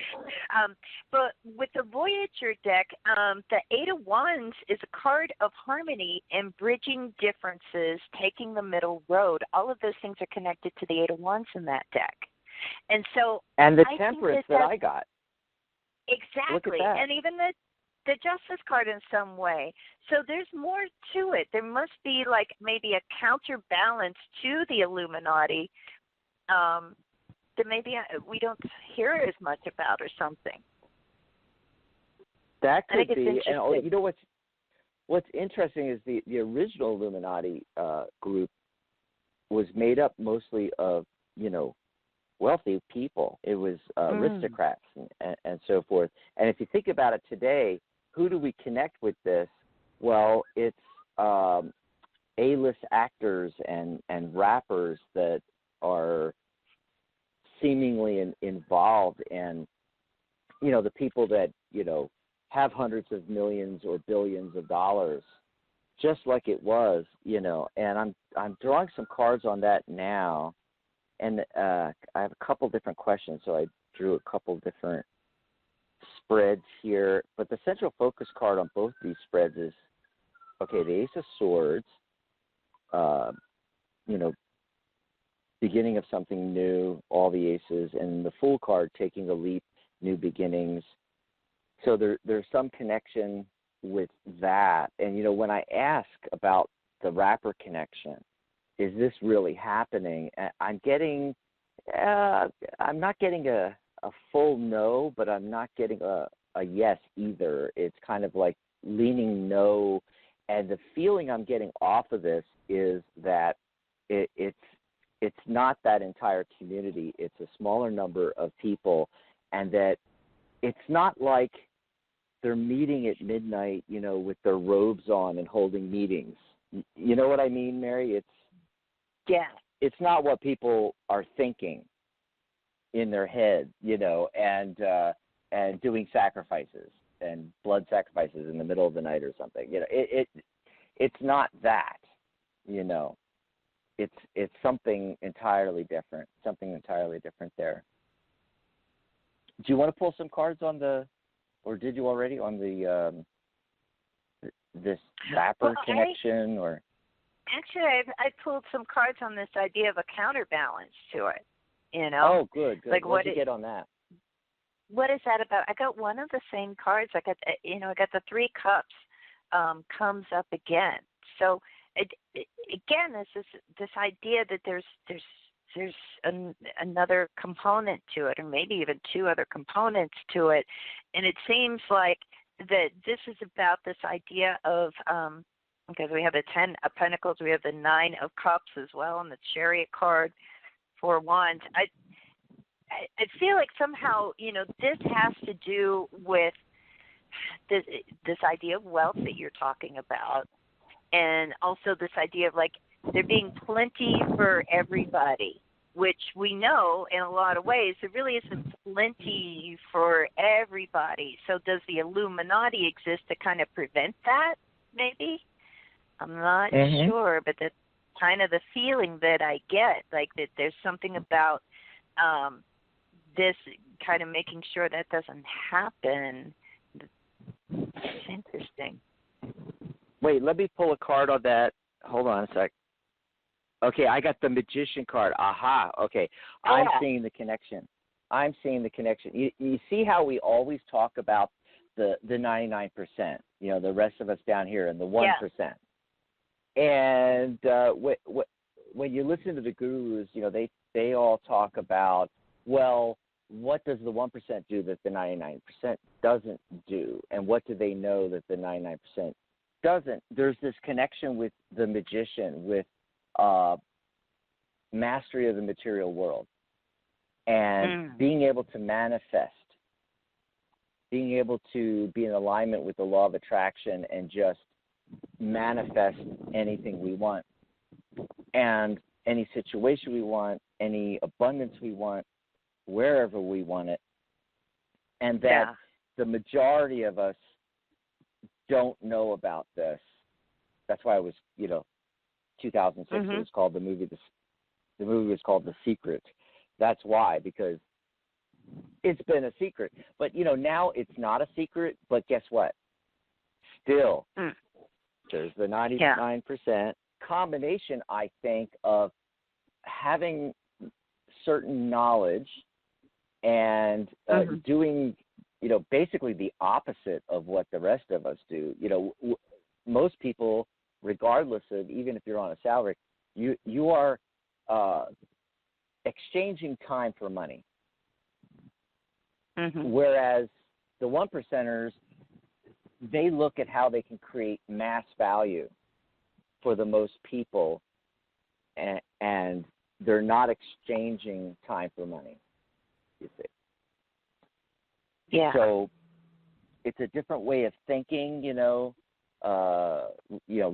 But with the Voyager deck, the Eight of Wands is a card of harmony and bridging differences, taking the middle road. All of those things are connected to the Eight of Wands in that deck. And so, and the I Temperance think that I got. Exactly. Look at that. And even the Justice card in some way. So there's more to it. There must be like maybe a counterbalance to the Illuminati that maybe we don't hear as much about or something. That I think could it's be. And interesting. you know what's interesting is the original Illuminati group was made up mostly of, you know, wealthy people. It was aristocrats and so forth. And if you think about it today, who do we connect with this? Well, it's A-list actors and rappers that are seemingly involved, and, you know, the people that, you know, have hundreds of millions or billions of dollars, just like it was, you know. And I'm drawing some cards on that now. And I have a couple different questions, so I drew a couple different spreads here. But the central focus card on both these spreads is, okay, the Ace of Swords, you know, beginning of something new, all the aces, and the Fool card, taking a leap, new beginnings. So there's some connection with that. And, you know, when I ask about the rapper connection, is this really happening? I'm getting, I'm not getting a full no, but I'm not getting a yes either. It's kind of like leaning no, and the feeling I'm getting off of this is that it's not that entire community. It's a smaller number of people, and that it's not like they're meeting at midnight, you know, with their robes on and holding meetings. You know what I mean, Mary? It's not what people are thinking in their head, you know, and doing sacrifices and blood sacrifices in the middle of the night or something. You know, it's not that, you know. It's something entirely different. Something entirely different there. Do you want to pull some cards on the, or did you already on the this rapper connection or? Actually, I pulled some cards on this idea of a counterbalance to it. You know. Oh, good. Like what did you get on that? What is that about? I got one of the same cards. I got I got the Three Cups comes up again. So again, this idea that there's another component to it, or maybe even two other components to it, and it seems like that this is about this idea of because we have the 10 of Pentacles, we have the 9 of Cups as well, and the Chariot card. Four of Wands. I feel like somehow, this has to do with this idea of wealth that you're talking about, and also this idea of like there being plenty for everybody, which we know in a lot of ways there really isn't plenty for everybody. So does the Illuminati exist to kind of prevent that? Maybe? I'm not sure, but that's kind of the feeling that I get, like that there's something about this kind of making sure that doesn't happen. It's interesting. Wait, let me pull a card on that. Hold on a sec. Okay, I got the Magician card. Aha. Okay, I'm seeing the connection. You see how we always talk about the 99%, the rest of us down here and the 1%. Yeah. And when you listen to the gurus, they all talk about, well, what does the 1% do that the 99% doesn't do? And what do they know that the 99% doesn't? There's this connection with the magician, with mastery of the material world, and being able to manifest, being able to be in alignment with the law of attraction and just manifest anything we want, and any situation we want, any abundance we want, wherever we want it, and that the majority of us don't know about this. That's why it was, 2006. It was called the movie was called The Secret. That's why, because it's been a secret. But now it's not a secret. But guess what? Still, there's the 99% combination, I think, of having certain knowledge and doing, basically the opposite of what the rest of us do. Most people, regardless of, even if you're on a salary, you are exchanging time for money. Whereas the 1%ers, they look at how they can create mass value for the most people, and they're not exchanging time for money, you see. Yeah. So it's a different way of thinking,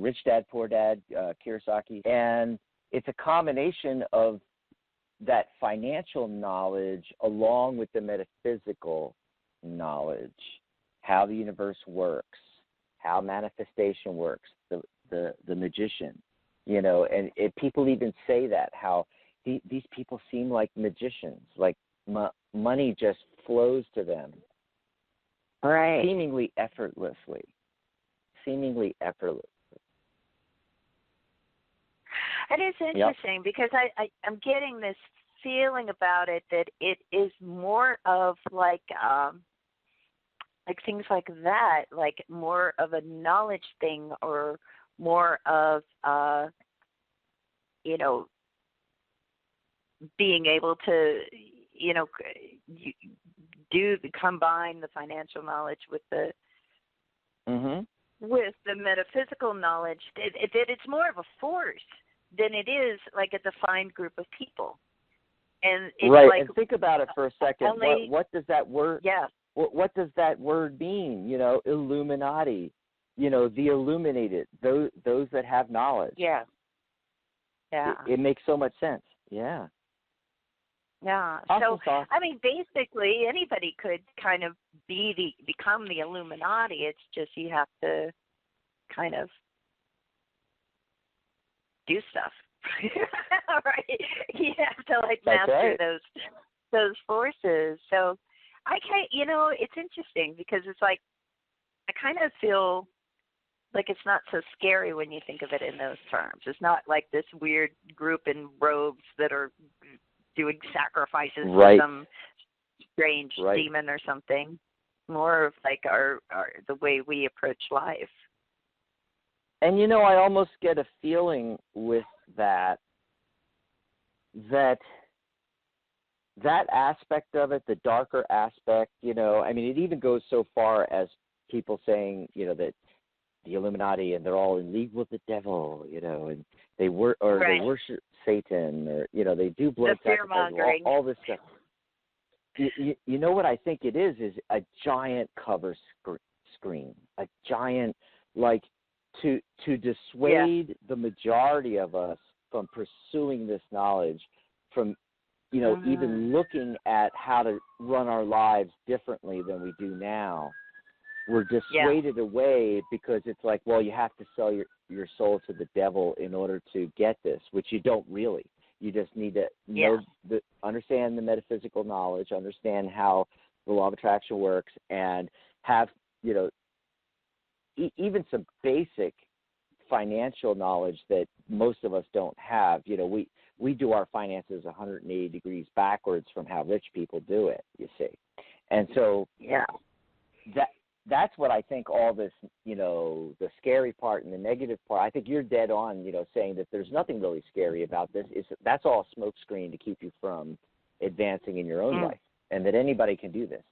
Rich Dad, Poor Dad, Kiyosaki. And it's a combination of that financial knowledge along with the metaphysical knowledge, how the universe works, how manifestation works, the magician, and people even say that, how these people seem like magicians, like money just flows to them. Right. Seemingly effortlessly. It is interesting because I'm getting this feeling about it that it is more of like things like that, like more of a knowledge thing, or more of being able to combine the financial knowledge with the with the metaphysical knowledge. That it's more of a force than it is like a defined group of people. And it's right, like, and think about it for a second. What does that word? Yeah. What does that word mean? Illuminati. The illuminated. Those that have knowledge. Yeah. Yeah. It makes so much sense. Yeah. Yeah. Awesome so sauce. I mean, basically, anybody could kind of become the Illuminati. It's just you have to kind of do stuff. Right? You have to master those forces. So I can't. It's interesting because it's like I kind of feel like it's not so scary when you think of it in those terms. It's not like this weird group in robes that are doing sacrifices to some strange demon or something. More of like our the way we approach life. And I almost get a feeling with that aspect of it, the darker aspect, I mean, it even goes so far as people saying, that the Illuminati and they're all in league with the devil, and they Right. they worship Satan, or they do blood The sacrifice, fear-mongering. all this stuff. You know what I think it is a giant cover screen, a giant, like, to dissuade the majority of us from pursuing this knowledge, from even looking at how to run our lives differently than we do now. We're dissuaded away because it's like, well, you have to sell your soul to the devil in order to get this, which you don't really. You just need to understand the metaphysical knowledge, understand how the law of attraction works, and have, even some basic financial knowledge that most of us don't have. We do our finances 180 degrees backwards from how rich people do it, you see. And so that's what I think all this, the scary part and the negative part, I think you're dead on, saying that there's nothing really scary about this. That's all a smoke screen to keep you from advancing in your own life, and that anybody can do this.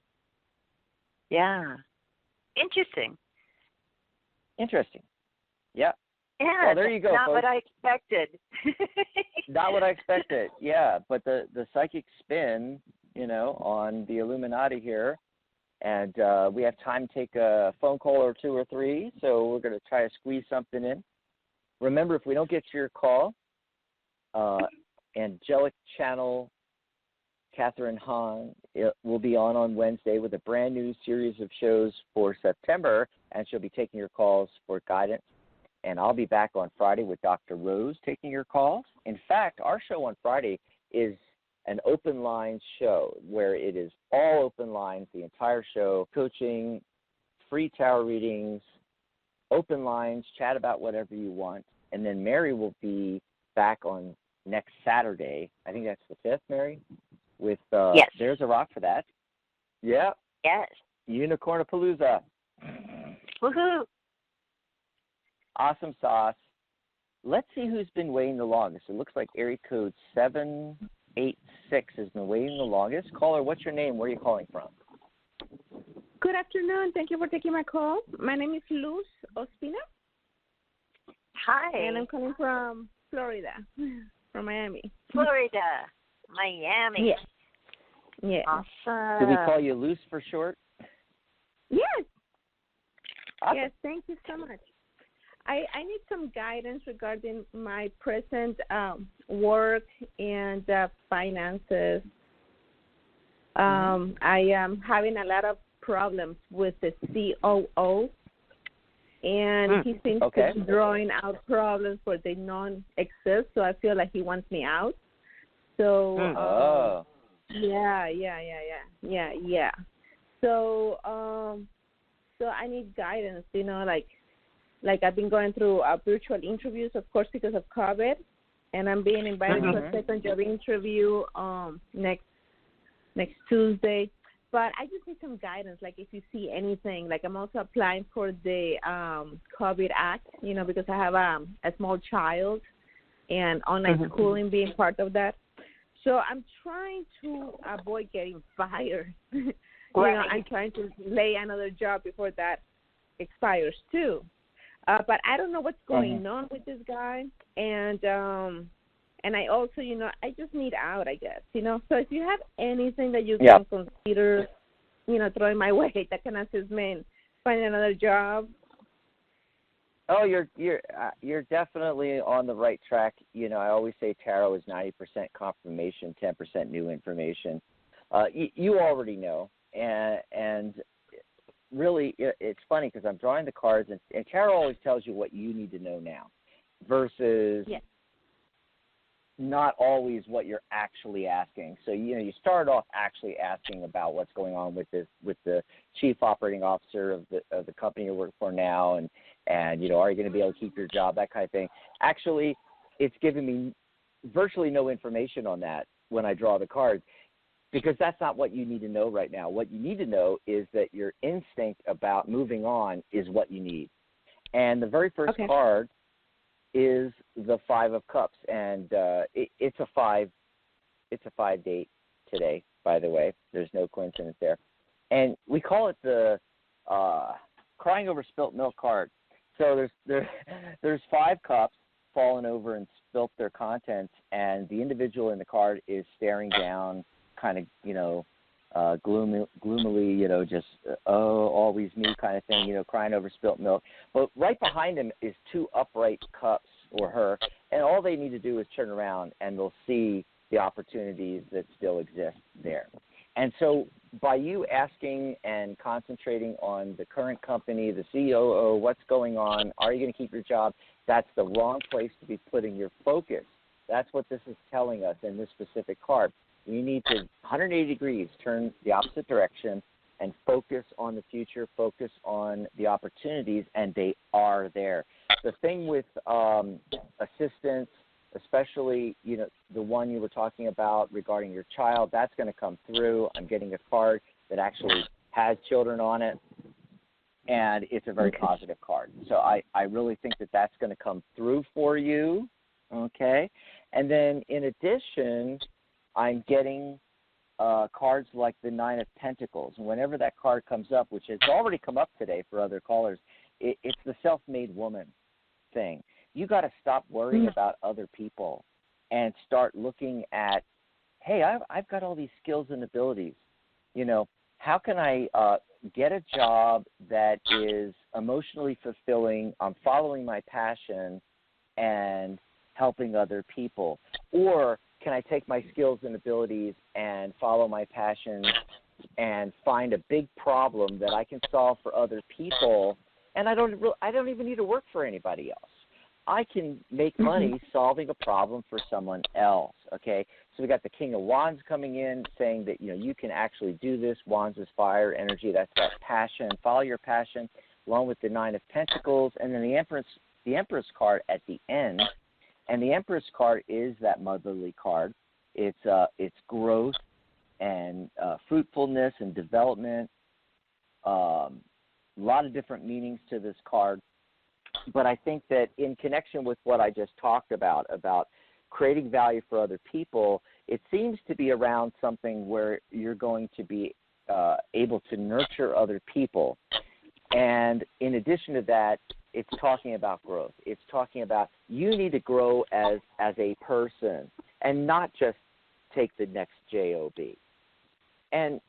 Yeah. Interesting. Yeah. Yeah. Well, there you go, Not folks. what I expected. Not what I expected, yeah. But the psychic spin, on the Illuminati here, and we have time to take a phone call or two or three, so we're going to try to squeeze something in. Remember, if we don't get to your call, Angelic Channel Catherine Hahn will be on Wednesday with a brand new series of shows for September, and she'll be taking your calls for guidance. And I'll be back on Friday with Dr. Rose taking your calls. In fact, our show on Friday is an open line show where it is all open lines, the entire show, coaching, free tarot readings, open lines, chat about whatever you want. And then Mary will be back on next Saturday. I think that's the 5th, Mary, with Yes. There's a Rock for That. Yeah. Yes. Unicornapalooza. Woohoo. Awesome sauce. Let's see who's been waiting the longest. It looks like area code 786 has been waiting the longest. Caller, what's your name? Where are you calling from? Good afternoon. Thank you for taking my call. My name is Luz Ospina. Hi. And I'm calling from Florida, from Miami. Florida. Miami. Yes. Yes. Awesome. Do we call you Luz for short? Yes. Awesome. Yes, thank you so much. I need some guidance regarding my present work and finances. I am having a lot of problems with the COO, and he seems to be drawing out problems where they non-exist, so I feel like he wants me out. So, yeah. So I need guidance, like I've been going through virtual interviews, of course, because of COVID, and I'm being invited to a second job interview next Tuesday. But I just need some guidance, like if you see anything. Like I'm also applying for the COVID Act, because I have a small child and online schooling being part of that. So I'm trying to avoid getting fired. I'm trying to lay another job before that expires too. But I don't know what's going on with this guy, and I also, I just need out, I guess, So if you have anything that you can consider, throwing my way that can assist me in finding another job. Oh, you're definitely on the right track. I always say tarot is 90% confirmation, 10% new information. You already know, and really, it's funny because I'm drawing the cards, and tarot always tells you what you need to know now versus not always what you're actually asking. So, you start off actually asking about what's going on with the chief operating officer of the company you work for now, and are you going to be able to keep your job, that kind of thing. Actually, it's giving me virtually no information on that when I draw the cards, because that's not what you need to know right now. What you need to know is that your instinct about moving on is what you need. And the very first card is the 5 of Cups, and it's a 5 date today, by the way. There's no coincidence there. And we call it the crying over spilt milk card. So there's 5 cups fallen over and spilt their contents, and the individual in the card is staring down, kind of, gloomily, just, always me kind of thing, crying over spilt milk. But right behind him is 2 upright cups, or her, and all they need to do is turn around, and they'll see the opportunities that still exist there. And so by you asking and concentrating on the current company, the COO, what's going on, are you going to keep your job, that's the wrong place to be putting your focus. That's what this is telling us in this specific card. You need to 180 degrees turn the opposite direction and focus on the future, focus on the opportunities, and they are there. The thing with assistance, especially, the one you were talking about regarding your child, that's going to come through. I'm getting a card that actually has children on it, and it's a very positive card. So I really think that that's going to come through for you, okay? And then in addition, I'm getting cards like the 9 of Pentacles. And whenever that card comes up, which has already come up today for other callers, it's the self-made woman thing. You got to stop worrying about other people and start looking at, hey, I've got all these skills and abilities. How can I get a job that is emotionally fulfilling? I'm following my passion and helping other people. Or can I take my skills and abilities and follow my passion and find a big problem that I can solve for other people, and I don't even need to work for anybody else. I can make money solving a problem for someone else, okay? So we got the King of Wands coming in saying that, you can actually do this. Wands is fire energy. That's that passion. Follow your passion, along with the 9 of Pentacles, and then the Empress card at the end. And the Empress card is that motherly card. It's growth and fruitfulness and development. A lot of different meanings to this card. But I think that in connection with what I just talked about creating value for other people, it seems to be around something where you're going to be able to nurture other people. And in addition to that, it's talking about growth. It's talking about you need to grow as a person and not just take the next job. And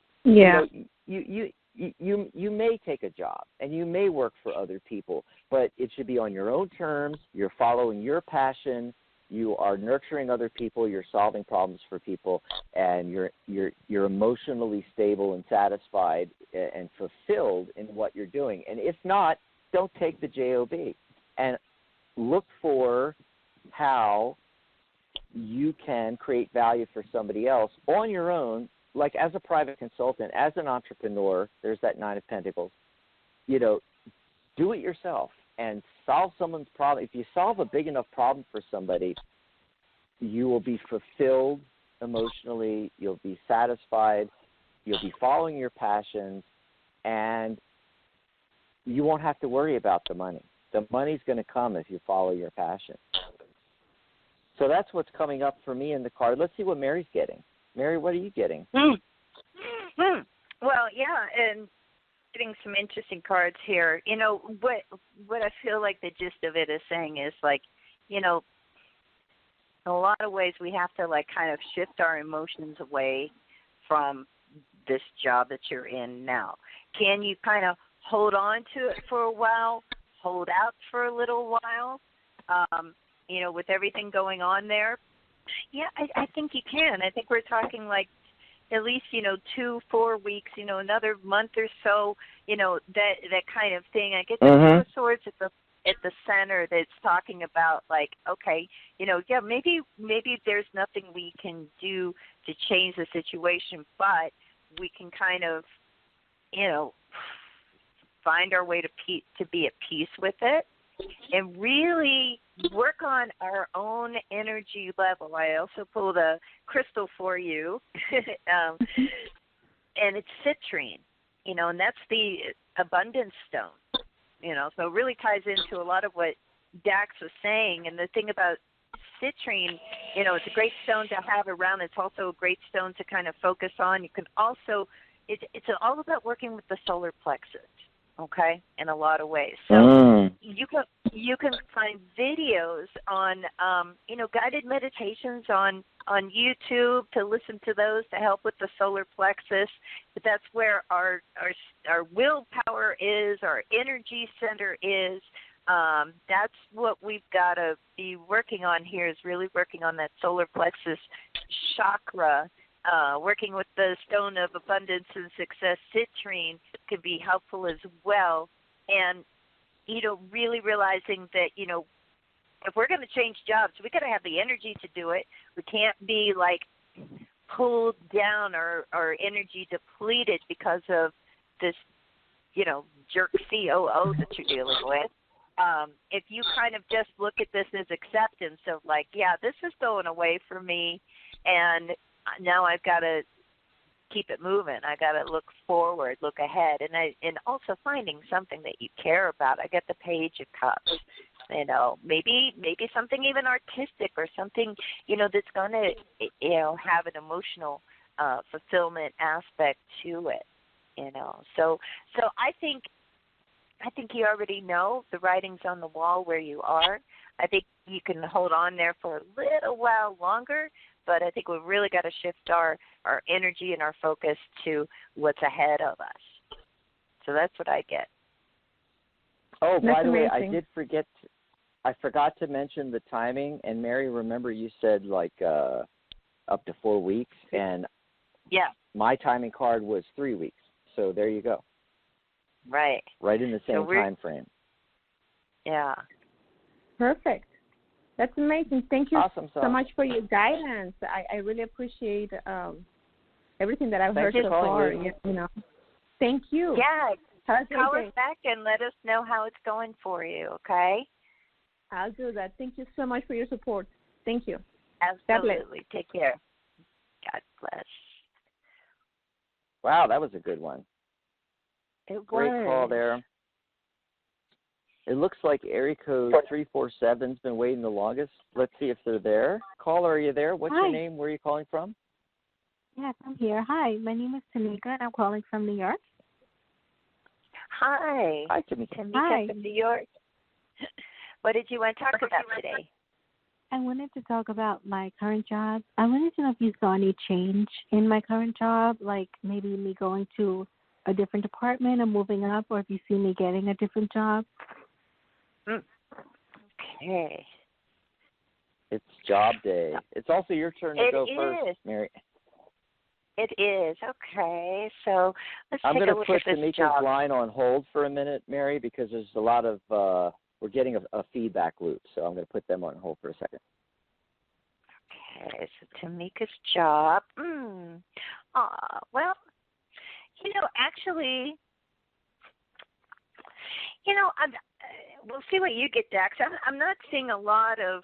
you may take a job and you may work for other people, but it should be on your own terms. You're following your passion. You are nurturing other people. You're solving problems for people, and you're emotionally stable and satisfied and fulfilled in what you're doing. And if not, don't take the job, and look for how you can create value for somebody else on your own, like as a private consultant, as an entrepreneur. There's that 9 of Pentacles. Do it yourself and solve someone's problem. If you solve a big enough problem for somebody, you will be fulfilled emotionally, you'll be satisfied, you'll be following your passions, and you won't have to worry about the money. The money's going to come if you follow your passion. So that's what's coming up for me in the card. Let's see what Mary's getting. Mary, what are you getting? Well, yeah, and getting some interesting cards here. What I feel like the gist of it is saying is, like, in a lot of ways we have to, like, kind of shift our emotions away from this job that you're in now. Can you kind of hold on to it for a while, hold out for a little while, with everything going on there? Yeah, I think you can. I think we're talking like at least, 2-4 weeks, another month or so, that kind of thing. I get the Two of Swords at the center that's talking about, like, okay, maybe there's nothing we can do to change the situation, but we can kind of, find our way to be at peace with it and really work on our own energy level. I also pulled a crystal for you, and it's citrine, and that's the abundance stone, so it really ties into a lot of what Dax was saying. And the thing about citrine, it's a great stone to have around. It's also a great stone to kind of focus on. You can also, it's all about working with the solar plexus. okay, in a lot of ways. So you can find videos on guided meditations on YouTube to listen to those to help with the solar plexus. But that's where our willpower is, our energy center is. That's what we've got to be working on here, is really working on that solar plexus chakra. Working with the stone of abundance and success, citrine, can be helpful as well. And, really realizing that, if we're going to change jobs, we got to have the energy to do it. We can't be like pulled down or energy depleted because of this, jerk COO that you're dealing with. If you kind of just look at this as acceptance of like, yeah, this is going away for me, and now I've got to keep it moving. I got to look forward, look ahead, and also finding something that you care about. I get the Page of Cups. Maybe something even artistic or something, that's going to, have an emotional fulfillment aspect to it, So I think you already know the writing's on the wall where you are. I think you can hold on there for a little while longer, but I think we've really got to shift our energy and our focus to what's ahead of us. So that's what I get. Oh, That's by the way, amazing. I forgot to mention the timing. And Mary, remember you said like up to 4 weeks, and yeah, my timing card was 3 weeks. So there you go. Right. Right in the same time frame. Yeah. Perfect. That's amazing. Thank you awesome, so much for your guidance. I really appreciate everything that I've heard so far. Thank you. Yeah. Call us back and let us know how it's going for you, okay? I'll do that. Thank you so much for your support. Thank you. Absolutely. Take care. God bless. Wow, that was a good one. Great call there. It looks like area code 347's been waiting the longest. Let's see if they're there. Caller, are you there? What's your name? Where are you calling from? Yes, I'm here. Hi, my name is Tamika, and I'm calling from New York. Hi. Hi, Tamika. Tamika from New York. What did you want to talk about today? I wanted to talk about my current job. I wanted to know if you saw any change in my current job, like maybe me going to a different department or moving up, or if you see me getting a different job. Okay. It's job day. It's also your turn to go first, Mary. It is. Okay. So let's I'm take going a to look put at this Tamika's job. line on hold for a minute, Mary, because there's a lot of, we're getting a feedback loop. So I'm going to put them on hold for a second. Okay. So Tamika's job. Well, actually, we'll see what you get, Dax. I'm not seeing a lot of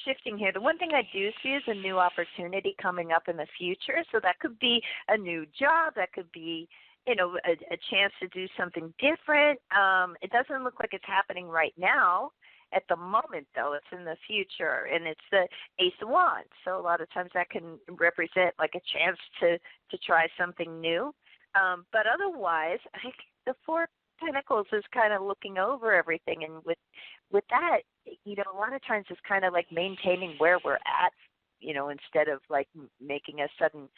shifting here. The one thing I do see is a new opportunity coming up in the future. So that could be a new job. That could be, a chance to do something different. It doesn't look like it's happening right now. At the moment, though, it's in the future, and it's the Ace of Wands. So a lot of times that can represent like a chance to try something new. But otherwise, I think the Four Pentacles is kind of looking over everything, and with that, a lot of times it's kind of like maintaining where we're at, instead of like making a sudden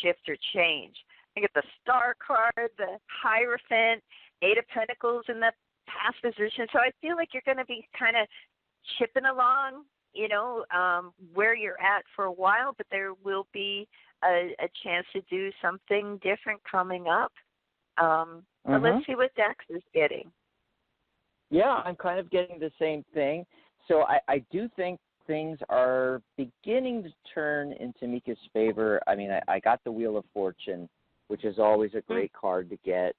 shift or change. I get the Star card, the Hierophant, Eight of Pentacles in the past position. So I feel like you're going to be kind of chipping along, where you're at for a while, but there will be a chance to do something different coming up. But let's see what Dax is getting. Yeah, I'm kind of getting the same thing. So I do think things are beginning to turn in Tamika's favor. I mean, I got the Wheel of Fortune, which is always a great card to get.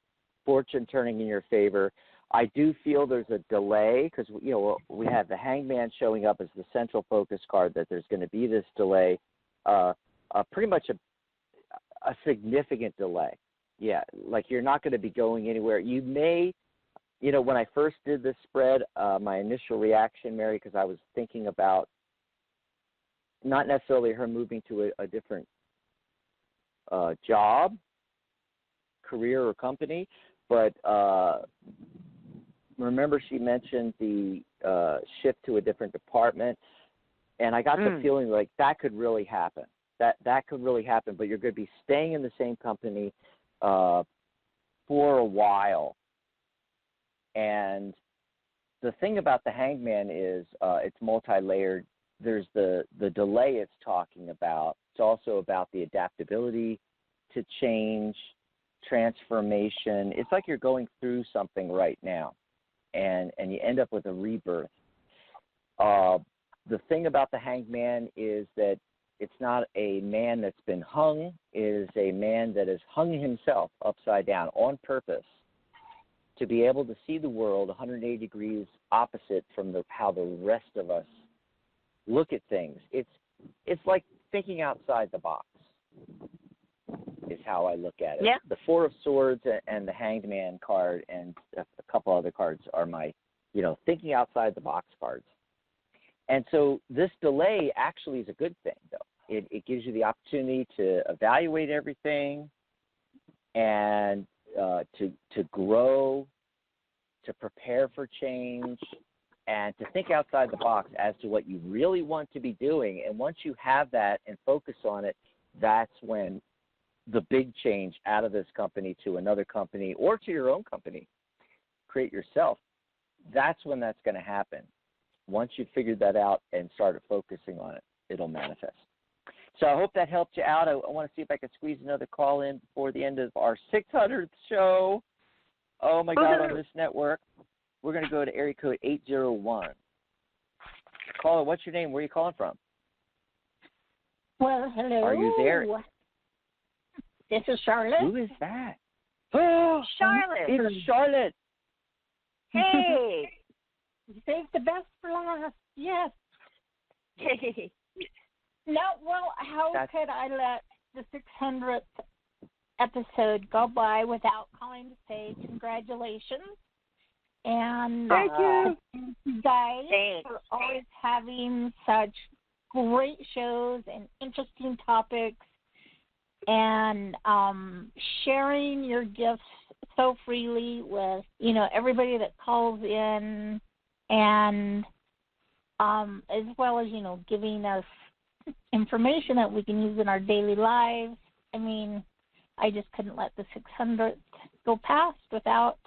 Fortune turning in your favor. I do feel there's a delay because, we have the Hangman showing up as the central focus card, that there's going to be this delay, pretty much a significant delay. Yeah, like you're not going to be going anywhere. You may, when I first did this spread, my initial reaction, Mary, because I was thinking about not necessarily her moving to a different job, career, or company, But remember she mentioned the shift to a different department, and I got the feeling like that could really happen. That could really happen, but you're going to be staying in the same company for a while. And the thing about the Hangman is it's multi-layered. There's the delay it's talking about. It's also about the adaptability to change, transformation. It's like you're going through something right now, and you end up with a rebirth. The thing about the Hangman is that it's not a man that's been hung. It is a man that has hung himself upside down on purpose to be able to see the world 180 degrees opposite from how the rest of us look at things. It's like thinking outside the box is how I look at it. Yeah. The Four of Swords and the Hanged Man card and a couple other cards are my, thinking outside the box cards. And so this delay actually is a good thing, though. It gives you the opportunity to evaluate everything and to grow, to prepare for change, and to think outside the box as to what you really want to be doing. And once you have that and focus on it, that's when the big change out of this company to another company or to your own company, create yourself, that's when that's going to happen. Once you've figured that out and started focusing on it, it'll manifest. So I hope that helped you out. I want to see if I can squeeze another call in before the end of our 600th show. Oh, my God, on this network. We're going to go to area code 801. Caller, what's your name? Where are you calling from? Well, hello. Are you there? This is Charlotte. Who is that? Oh, Charlotte. It's Charlotte. Hey. Save the best for last. Yes. No, well, how could I let the 600th episode go by without calling to say congratulations? And thank you guys Thanks. for always having such great shows and interesting topics and sharing your gifts so freely with, everybody that calls in, and as well as, giving us information that we can use in our daily lives. I mean, I just couldn't let the 600th go past without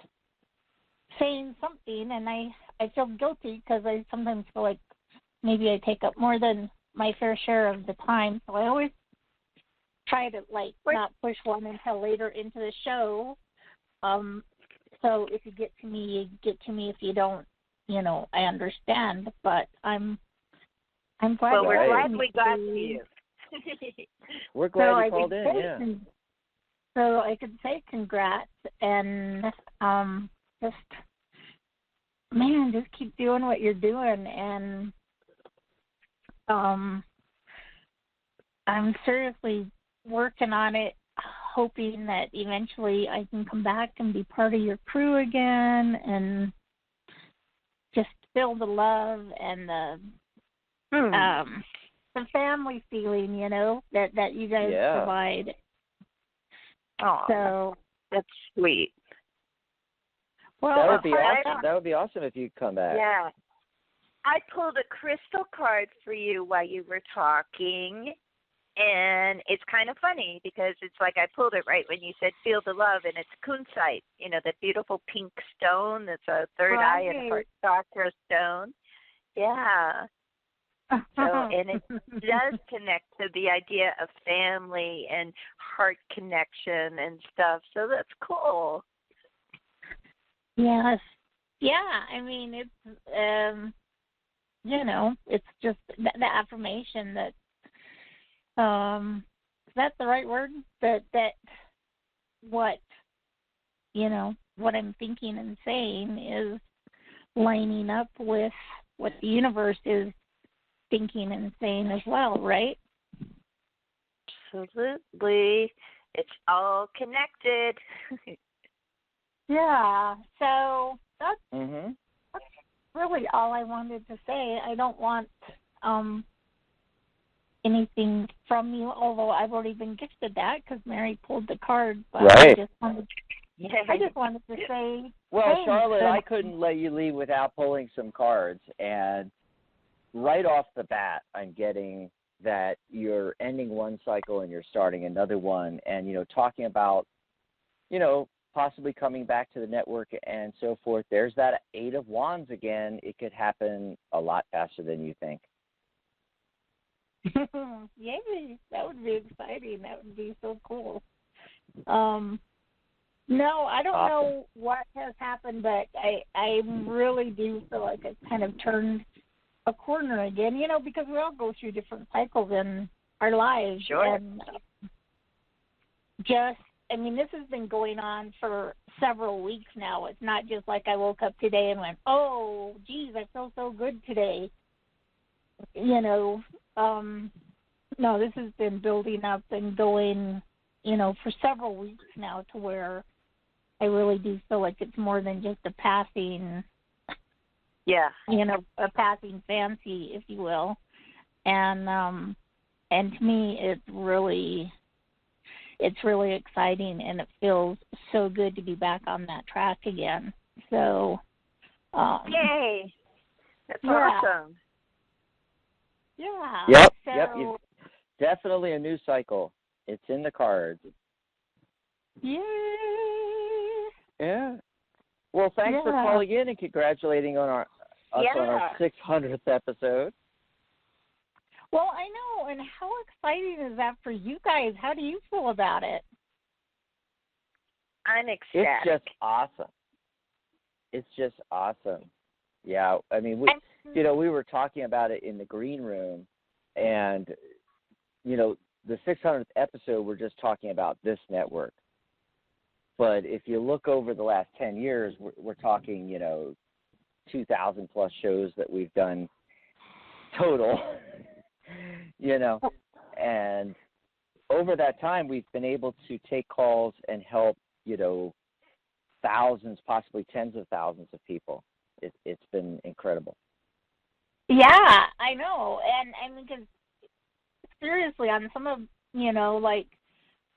saying something, and I feel guilty because I sometimes feel like maybe I take up more than my fair share of the time, so I always try to, not push one until later into the show. So if you get to me, you get to me. If you don't, I understand, but I'm glad. Well, we're glad we got to you. We're glad you called in, yeah. So I could say congrats and just keep doing what you're doing, and I'm seriously working on it, hoping that eventually I can come back and be part of your crew again and just feel the love and the family feeling, that you guys provide. Oh, so that's sweet. Well, that would be awesome. That would be awesome if you come back. Yeah. I pulled a crystal card for you while you were talking, and it's kind of funny because it's like I pulled it right when you said feel the love, and it's kunzite, that beautiful pink stone that's a third eye and heart chakra stone. Yeah. So, and it does connect to the idea of family and heart connection and stuff, so that's cool. Yes. Yeah, I mean, it's, it's just the affirmation that, is that the right word? That what, what I'm thinking and saying is lining up with what the universe is thinking and saying as well, right? Absolutely. It's all connected. Yeah, so that's really all I wanted to say. I don't want anything from you, although I've already been gifted that because Mary pulled the card. But right. I just wanted I just wanted to say. Well, thanks. Charlotte, I couldn't let you leave without pulling some cards. And right off the bat, I'm getting that you're ending one cycle and you're starting another one. And, talking about, possibly coming back to the network and so forth. There's that 8 of Wands again. It could happen a lot faster than you think. Yay, that would be exciting. That would be so cool. No, I don't know what has happened, but I really do feel like it's kind of turned a corner again, because we all go through different cycles in our lives. Sure. And this has been going on for several weeks now. It's not just like I woke up today and went, oh, geez, I feel so good today. No, this has been building up and going, for several weeks now, to where I really do feel like it's more than just a passing, a passing fancy, if you will. And to me, it's really exciting, and it feels so good to be back on that track again. So, yay! That's awesome. Yeah. Yep. So, Yep. Definitely a new cycle. It's in the cards. Yay! Yeah. Well, thanks for calling in and congratulating on us on our 600th episode. Well, I know, and how exciting is that for you guys? How do you feel about it? I'm ecstatic. It's just awesome. Yeah, we were talking about it in the green room, and, the 600th episode, we're just talking about this network. But if you look over the last 10 years, we're talking, 2,000 plus shows that we've done total, and over that time, we've been able to take calls and help, thousands, possibly tens of thousands of people. It's been incredible. Yeah, I know. And because seriously, on some of, like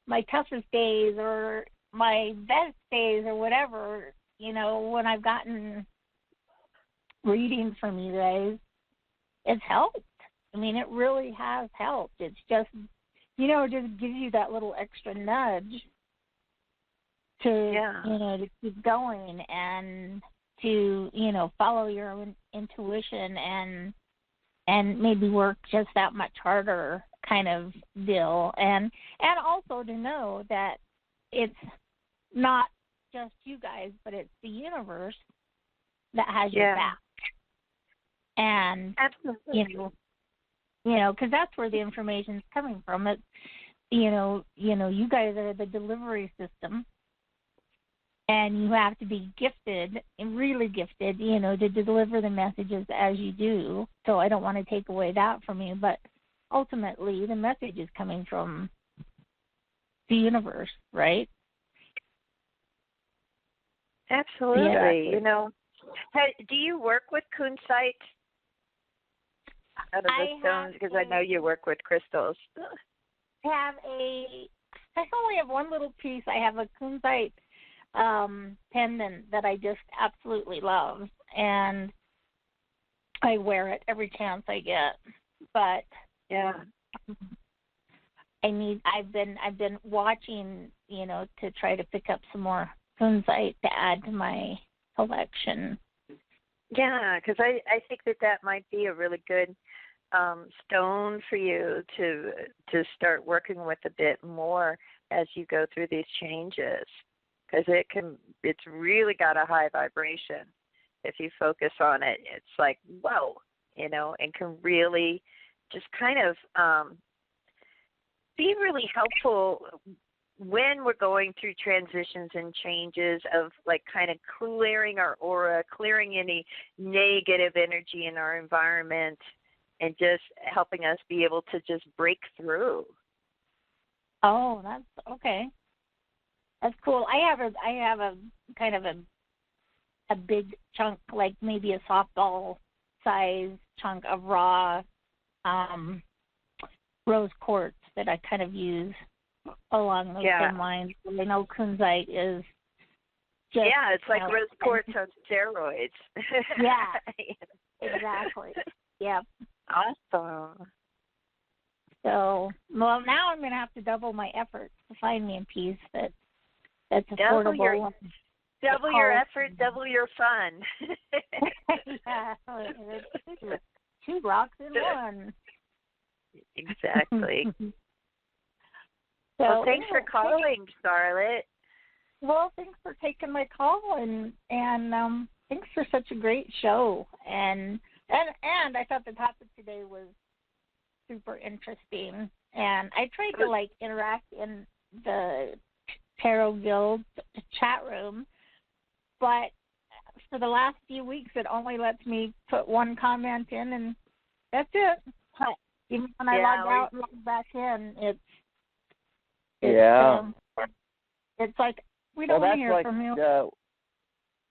my toughest days or my best days or whatever, when I've gotten readings from you guys, it's helped. It really has helped. It's just, it just gives you that little extra nudge to, to keep going and to, follow your own intuition and maybe work just that much harder kind of deal. And also to know that it's not just you guys, but it's the universe that has your back. And, absolutely. Because that's where the information's coming from. It's, you guys are the delivery system. And you have to be gifted, and really gifted, to deliver the messages as you do. So I don't want to take away that from you, but ultimately the message is coming from the universe, right? Absolutely. Do you work with kunzite out of the stones? Because I know you work with crystals. I only have one little piece. I have a kunzite pendant that I just absolutely love, and I wear it every chance I get. But I've been watching, to try to pick up some more kunzite to add to my collection. Yeah, because I think that might be a really good stone for you to start working with a bit more as you go through these changes. Because it's really got a high vibration. If you focus on it, it's like, whoa, and can really just kind of be really helpful when we're going through transitions and changes of like kind of clearing our aura, clearing any negative energy in our environment, and just helping us be able to just break through. Oh, that's okay. That's cool. I have a kind of a big chunk, like maybe a softball size chunk of raw rose quartz that I kind of use along those same lines. I know kunzite is Yeah, it's like you know, rose quartz on steroids. Yeah, exactly. Yep. Awesome. So, well, now I'm going to have to double my efforts to find me a piece that's Double affordable. Double your effort, double your fun. Yeah, it's two rocks in one. Exactly. So, Well, thanks for calling, Charlotte. Well, thanks for taking my call, and thanks for such a great show. And I thought the topic today was super interesting. And I tried to interact in the Tarot Guild chat room, but for the last few weeks, it only lets me put one comment in, and that's it. But even when I log out and log back in, it's like we don't want to hear from you.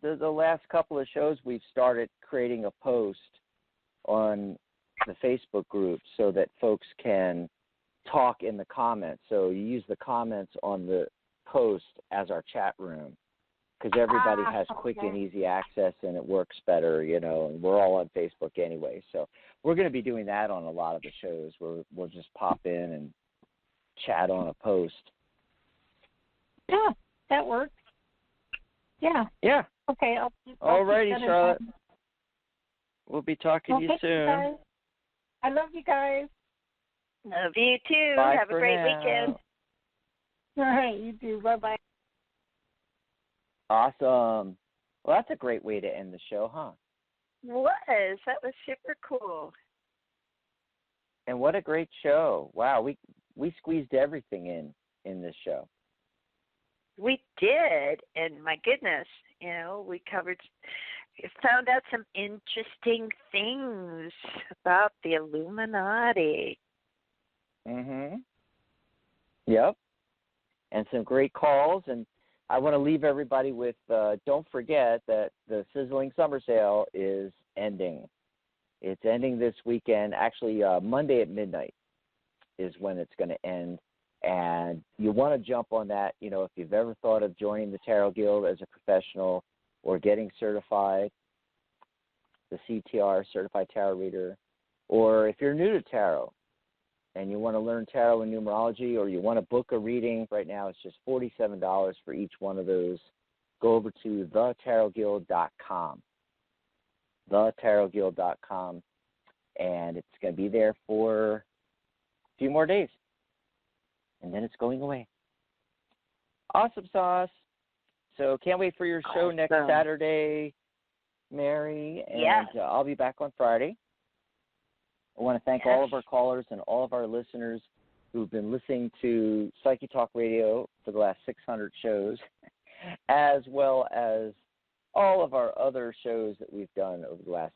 The last couple of shows we've started creating a post on the Facebook group so that folks can talk in the comments. So you use the comments on the post as our chat room because everybody has quick and easy access and it works better, and we're all on Facebook anyway. So we're going to be doing that on a lot of the shows where we'll just pop in and chat on a post. Yeah, that works. Yeah. Yeah. Okay. All righty, Charlotte. We'll be talking to you soon. Guys. I love you guys. Love you too. Bye. Have a great weekend. All right, you too. Bye-bye. Awesome. Well, that's a great way to end the show, huh? That was super cool. And what a great show. Wow, we squeezed everything in this show. We did, and my goodness, we found out some interesting things about the Illuminati. Yep. And some great calls, and I want to leave everybody with, don't forget that the Sizzling Summer Sale is ending. It's ending this weekend. Actually, Monday at midnight is when it's going to end. And you want to jump on that, if you've ever thought of joining the Tarot Guild as a professional or getting certified, the CTR, Certified Tarot Reader, or if you're new to tarot and you want to learn tarot and numerology, or you want to book a reading, right now it's just $47 for each one of those. Go over to thetarotguild.com, thetarotguild.com, and it's going to be there for a few more days. And then it's going away. Awesome sauce. So can't wait for your show next Saturday, Mary. And I'll be back on Friday. I want to thank all of our callers and all of our listeners who've been listening to Psychic Talk Radio for the last 600 shows, as well as all of our other shows that we've done over the last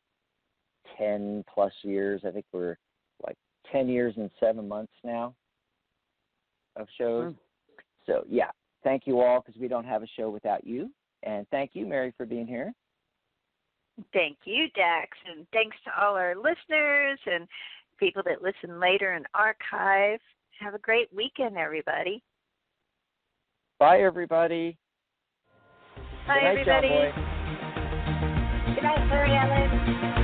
10-plus years. I think we're like 10 years and 7 months now of shows. So, thank you all, because we don't have a show without you. And thank you, Mary, for being here. Thank you, Dax. And thanks to all our listeners and people that listen later in archive. Have a great weekend, everybody. Bye, everybody. Bye, Good night, everybody. John Boy. Good night, Mary Ellen.